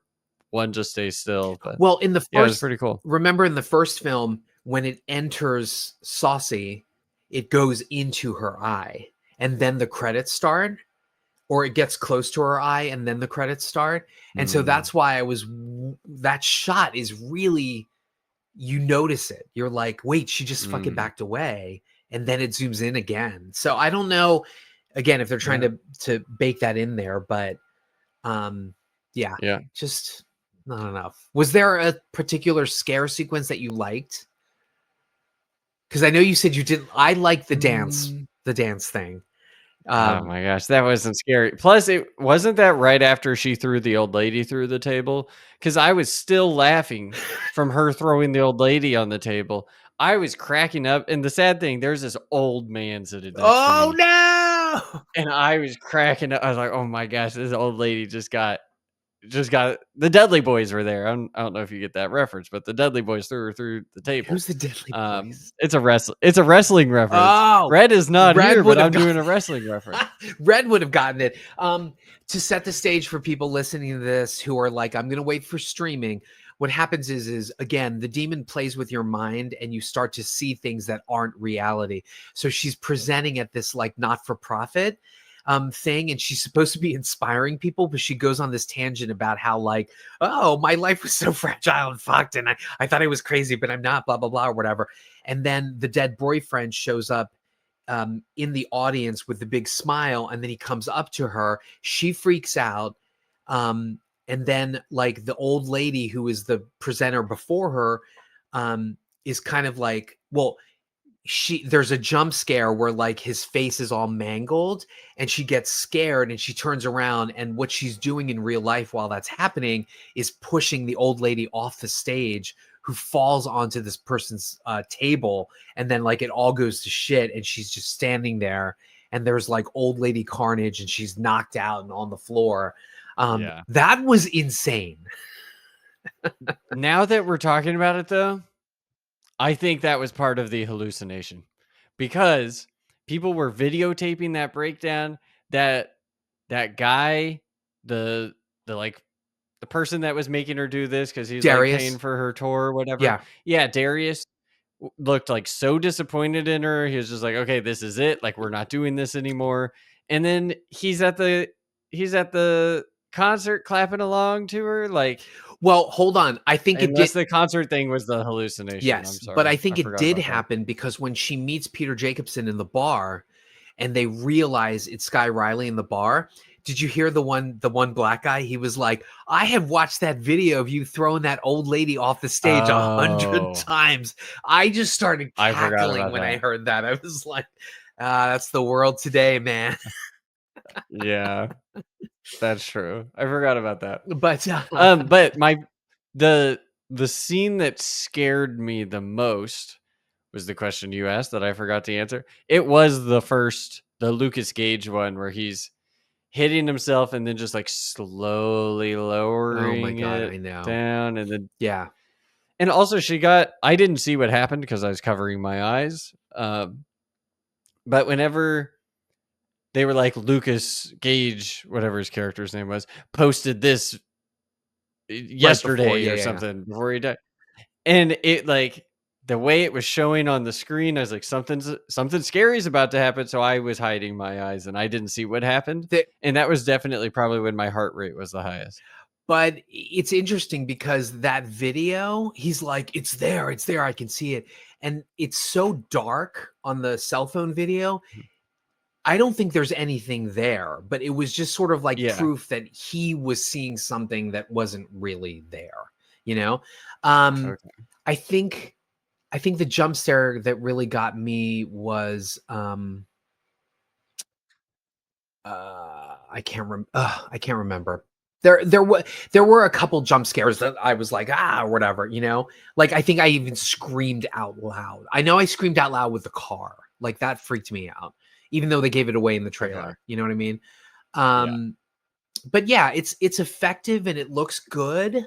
one just stays still. But Well, in the yeah, it was first, pretty cool. remember in the first film, when it enters Saucy, it goes into her eye and then the credits start, or it gets close to her eye and then the credits start. And so that's why that shot is really, you notice it. You're like, wait, she just fucking backed away. And then it zooms in again. So I don't know, again, if they're trying to bake that in there, but yeah, just not enough. Was there a particular scare sequence that you liked? Because I know you said you didn't. I like the dance thing. Oh my gosh, that wasn't scary. Plus, it wasn't that right after she threw the old lady through the table? Because I was still laughing from her throwing the old lady on the table. I was cracking up. And the sad thing, there's this old man sitting next to me. No! And I was cracking up. I was like, oh my gosh, this old lady just got the Dudley Boys were there. I don't know if you get that reference, but the Dudley Boys threw her through the table. Who's the Dudley Boys? It's a wrestling reference. Oh, Red is not Red here, would but have I'm doing a wrestling reference. Red would have gotten it. To set the stage for people listening to this who are like, I'm going to wait for streaming. What happens is again, the demon plays with your mind and you start to see things that aren't reality. So she's presenting at this like not-for-profit thing, and she's supposed to be inspiring people, but she goes on this tangent about how like, oh, my life was so fragile and fucked, and I thought I was crazy, but I'm not, blah blah blah, or whatever. And then the dead boyfriend shows up in the audience with the big smile, and then he comes up to her. She freaks out, and then like the old lady who is the presenter before her is kind of like, well, there's a jump scare where like his face is all mangled and she gets scared and she turns around, and what she's doing in real life while that's happening is pushing the old lady off the stage, who falls onto this person's table, and then like it all goes to shit and she's just standing there and there's like old lady carnage and she's knocked out and on the floor. That was insane. Now that we're talking about it though, I think that was part of the hallucination, because people were videotaping that breakdown. That guy, the like the person that was making her do this because he's Darius. like paying for her tour or whatever. Yeah, Darius looked like so disappointed in her. He was just like, okay, this is it. Like, we're not doing this anymore. And then he's at the concert clapping along to her. Like, Well, hold on. I think it Unless did. the concert thing was the hallucination. I'm Yes, sorry. but I think it forgot did about that. happen because when she meets Peter Jacobson in the bar, and they realize it's Sky Riley in the bar. Did you hear the one black guy? He was like, "I have watched that video of you throwing that old lady off the stage 100 Oh. times." I just started I forgot cackling about when I that. heard that. I was like, "That's the world today, man." Yeah, that's true. I forgot about that. But But the scene that scared me the most was the question you asked that I forgot to answer. It was the Lucas Gage one where he's hitting himself and then just like slowly oh my lowering god, it I know. down, and then Yeah, and also I didn't see what happened because I was covering my eyes. But whenever they were like Lucas Gage, whatever his character's name was, posted this yesterday yeah, or yeah. something before he died, and it like the way it was showing on the screen, I was like, something scary is about to happen. So I was hiding my eyes and I didn't see what happened. And that was definitely probably when my heart rate was the highest. But it's interesting because that video, he's like, it's there, I can see it. And it's so dark on the cell phone video. I don't think there's anything there, but it was just sort of like Yeah. proof that he was seeing something that wasn't really there, you know? Okay. I think the jump scare that really got me was I can't remember. There were a couple jump scares that I was like, or whatever, you know? Like I think I even screamed out loud. I know I screamed out loud with the car. Like that freaked me out, even though they gave it away in the trailer. Okay. You know what I mean? Yeah. But yeah, it's effective and it looks good,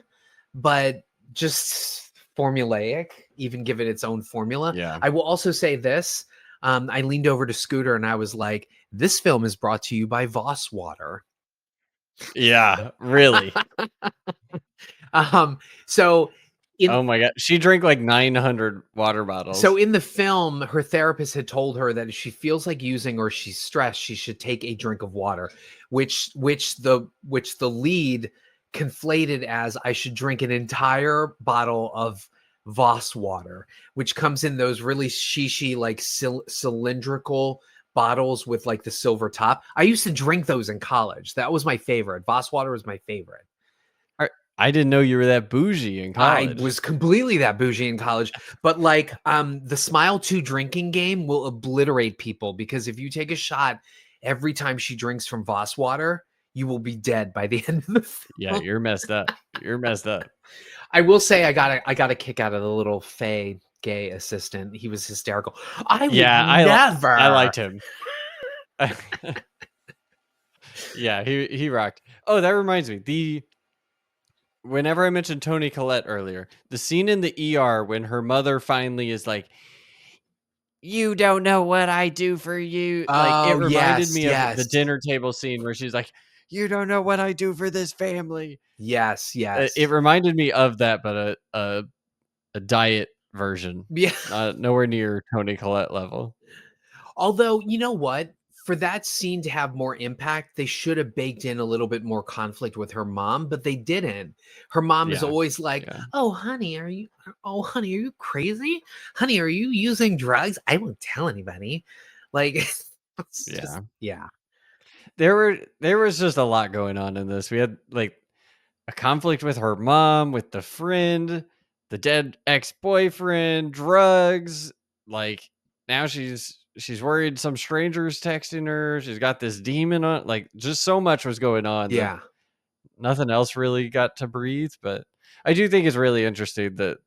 but just formulaic, even give it its own formula. Yeah. I will also say this. I leaned over to Scooter and I was like, this film is brought to you by Voss Water. Yeah, really. So Oh my god, she drank like 900 water bottles. So in the film, her therapist had told her that if she feels like using or she's stressed, she should take a drink of water, which the lead conflated as I should drink an entire bottle of Voss water, which comes in those really shishi like cylindrical bottles with like the silver top. I used to drink those in college. That was my favorite. Voss water was my favorite. I didn't know you were that bougie in college. I was completely that bougie in college, but like the Smile 2 drinking game will obliterate people because if you take a shot every time she drinks from Voss water, you will be dead by the end of the film. Yeah, you're messed up. You're messed up. I will say I got a kick out of the little Faye gay assistant. He was hysterical. I liked him. Yeah, he rocked. Oh, that reminds me. Whenever I mentioned Toni Collette earlier, the scene in the ER when her mother finally is like, "You don't know what I do for you." Like it reminded me of the dinner table scene where she's like, "You don't know what I do for this family." Yes. It reminded me of that, but a diet version. Yeah. Nowhere near Toni Collette level. Although, you know what? For that scene to have more impact, they should have baked in a little bit more conflict with her mom, but they didn't. Her mom is always like, "Oh, honey, are you crazy? Honey, are you using drugs? I won't tell anybody." Like, yeah. There was just a lot going on in this. We had like a conflict with her mom, with the friend, the dead ex-boyfriend, drugs. Like now she's worried some stranger's texting her. She's got this demon on. Like just so much was going on. Yeah. Nothing else really got to breathe. But I do think it's really interesting that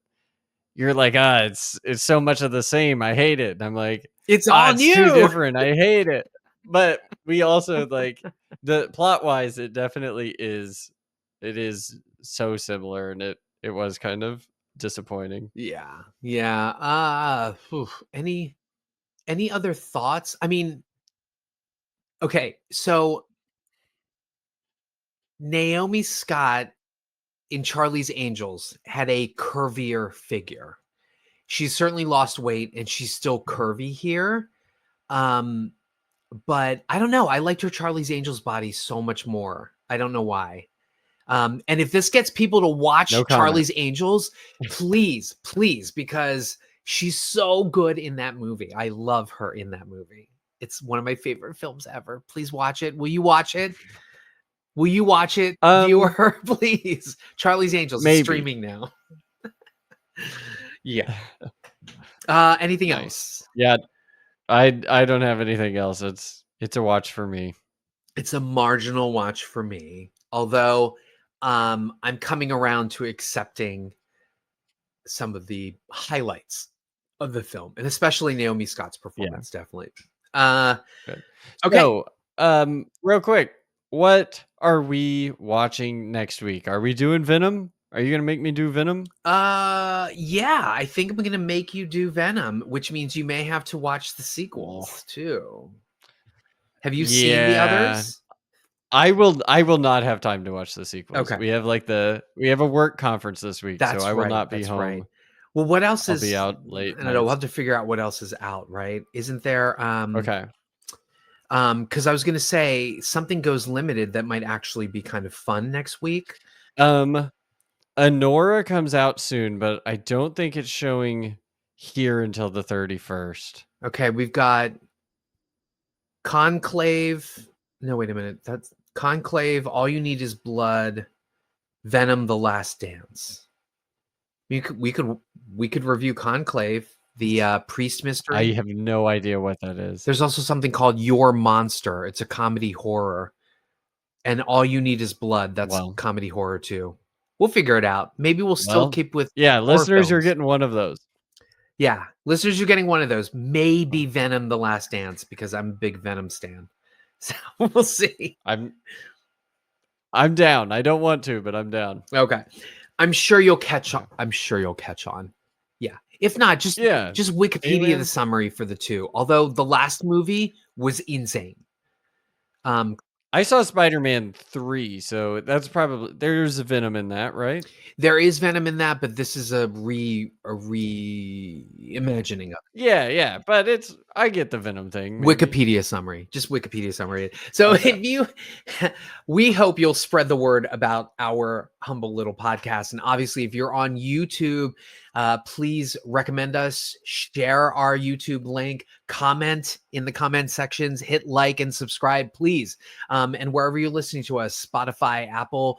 you're like, it's so much of the same. I hate it. And I'm like, it's all it's new. Too different. I hate it. But we also like the plot wise, it definitely is. It is so similar, and it was kind of disappointing. Yeah. Any other thoughts? I mean, okay, so Naomi Scott in Charlie's Angels had a curvier figure. She's certainly lost weight and she's still curvy here. But I don't know. I liked her Charlie's Angels body so much more. I don't know why. And if this gets people to watch No comment. Charlie's Angels, please, please, because she's so good in that movie. I love her in that movie. It's one of my favorite films ever. Please watch it. Will you watch it? Will you watch it, viewer? Please. Charlie's Angels is streaming now. Yeah. Anything else? Yeah. I don't have anything else. It's a watch for me. It's a marginal watch for me. Although I'm coming around to accepting some of the highlights of the film, and especially Naomi Scott's performance, definitely. Good. Okay. So, real quick, what are we watching next week? Are we doing Venom? Are you gonna make me do Venom? Yeah, I think I'm gonna make you do Venom, which means you may have to watch the sequels too. Have you seen the others? I will not have time to watch the sequels. Okay. We have we have a work conference this week, That's so I will right, not be that's home. right. Well, what else I'll is be out late I don't know. We'll nights. have to figure out what else is out, right? Isn't there Okay. because I was gonna say something goes limited that might actually be kind of fun next week. Anora comes out soon, but I don't think it's showing here until the 31st. Okay, we've got Conclave. No, wait a minute. That's Conclave. All You Need Is Blood. Venom: The Last Dance. We could review Conclave, the priest mystery. I have no idea what that is. There's also something called Your Monster. It's a comedy horror. And All You Need Is Blood. That's comedy horror too. We'll figure it out. Maybe we'll still keep with listeners, you're films. getting one of those. Yeah, listeners, you're getting one of those. Maybe Venom: The Last Dance, because I'm a big Venom stan. So we'll see. I'm down. I don't want to, but I'm down. Okay. I'm sure you'll catch on. Yeah. If not, just Wikipedia Alien. the summary for the two. Although the last movie was insane. I saw Spider-Man 3, so that's probably there's a Venom in that, right? There is Venom in that, but this is a reimagining of it. Yeah, but I get the Venom thing. Maybe. Wikipedia summary. Just Wikipedia summary. So we hope you'll spread the word about our humble little podcast. And obviously, if you're on YouTube, please recommend us, share our YouTube link, comment in the comment sections, hit like and subscribe, please. And wherever you're listening to us, Spotify, Apple,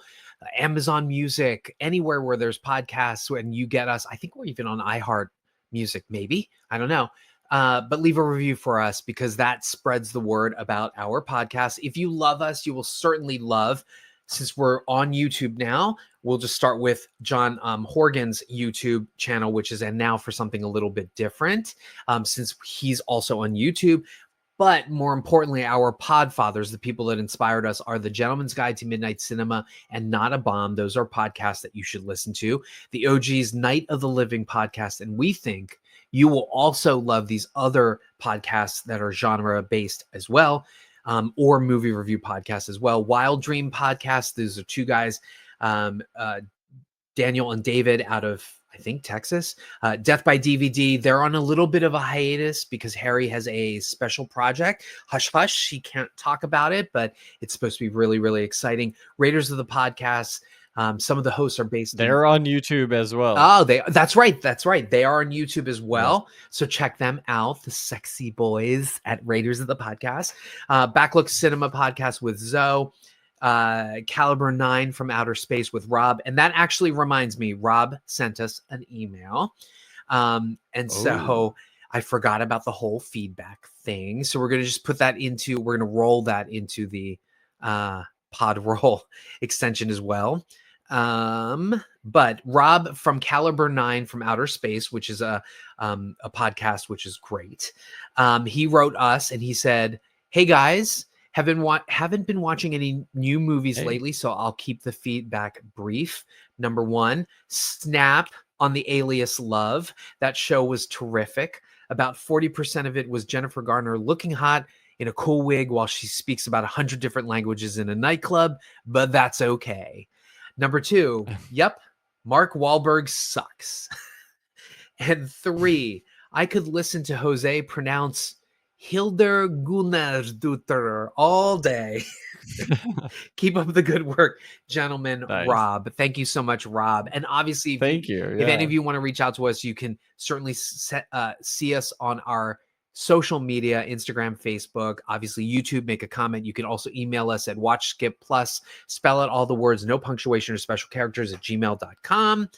Amazon Music, anywhere where there's podcasts and you get us. I think we're even on iHeart Music, maybe. I don't know. But leave a review for us because that spreads the word about our podcast. If you love us, you will certainly love, since we're on YouTube now, we'll just start with John Horgan's YouTube channel, which is, and now for something a little bit different, since he's also on YouTube. But more importantly, our podfathers, the people that inspired us, are The Gentleman's Guide to Midnight Cinema and Not a Bomb. Those are podcasts that you should listen to. The OG's Night of the Living podcast. And we think you will also love these other podcasts that are genre-based as well, or movie review podcasts as well. Wild Dream podcast. These are two guys, Daniel and David out of, I think, Texas. Death by DVD. They're on a little bit of a hiatus because Harry has a special project. Hush, hush. He can't talk about it, but it's supposed to be really, really exciting. Raiders of the Podcast. Some of the hosts are based. They're on YouTube as well. Oh, that's right. That's right. They are on YouTube as well. Yes. So check them out. The sexy boys at Raiders of the Podcast. Backlook Cinema podcast with Zoe. Caliber 9 from Outer Space with Rob. And that actually reminds me, Rob sent us an email. So I forgot about the whole feedback thing. So we're going to just we're going to roll that into the pod roll extension as well. But Rob from Caliber 9 from Outer Space, which is a podcast, which is great. He wrote us and he said, "Hey guys, haven't been watching any new movies lately, so I'll keep the feedback brief. Number 1, Snap on the Alias Love. That show was terrific. About 40% of it was Jennifer Garner looking hot in a cool wig while she speaks about 100 different languages in a nightclub, but that's okay. Number 2, yep, Mark Wahlberg sucks. And 3, I could listen to Jose pronounce Hilder Gunnarsdottir all day. Keep up the good work, gentlemen. Nice. Rob, thank you so much, Rob. And obviously, Thank you. if any of you want to reach out to us, you can certainly see us on our social media, Instagram, Facebook, obviously YouTube. Make a comment. You can also email us at watchskipplus, spell out all the words, no punctuation or special characters, at gmail.com.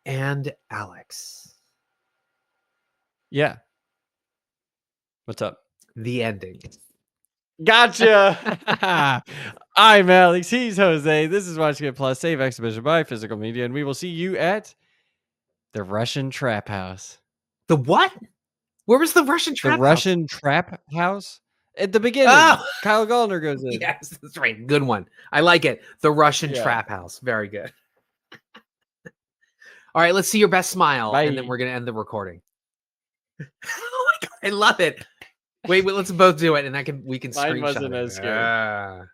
And Alex. Yeah. What's up? The ending. Gotcha. I'm Alex. He's Jose. This is Watch Skip Plus, Save Exhibition by Physical Media, and we will see you at the Russian Trap House. The what? Where was the Russian Trap The Russian Trap House? At the beginning. Oh! Kyle Gallner goes in. Yes, that's right. Good one. I like it. The Russian Trap House. Very good. All right, let's see your best smile, and then we're going to end the recording. Oh my God, I love it. Wait, let's both do it, and we can Mine screenshot wasn't it. as good.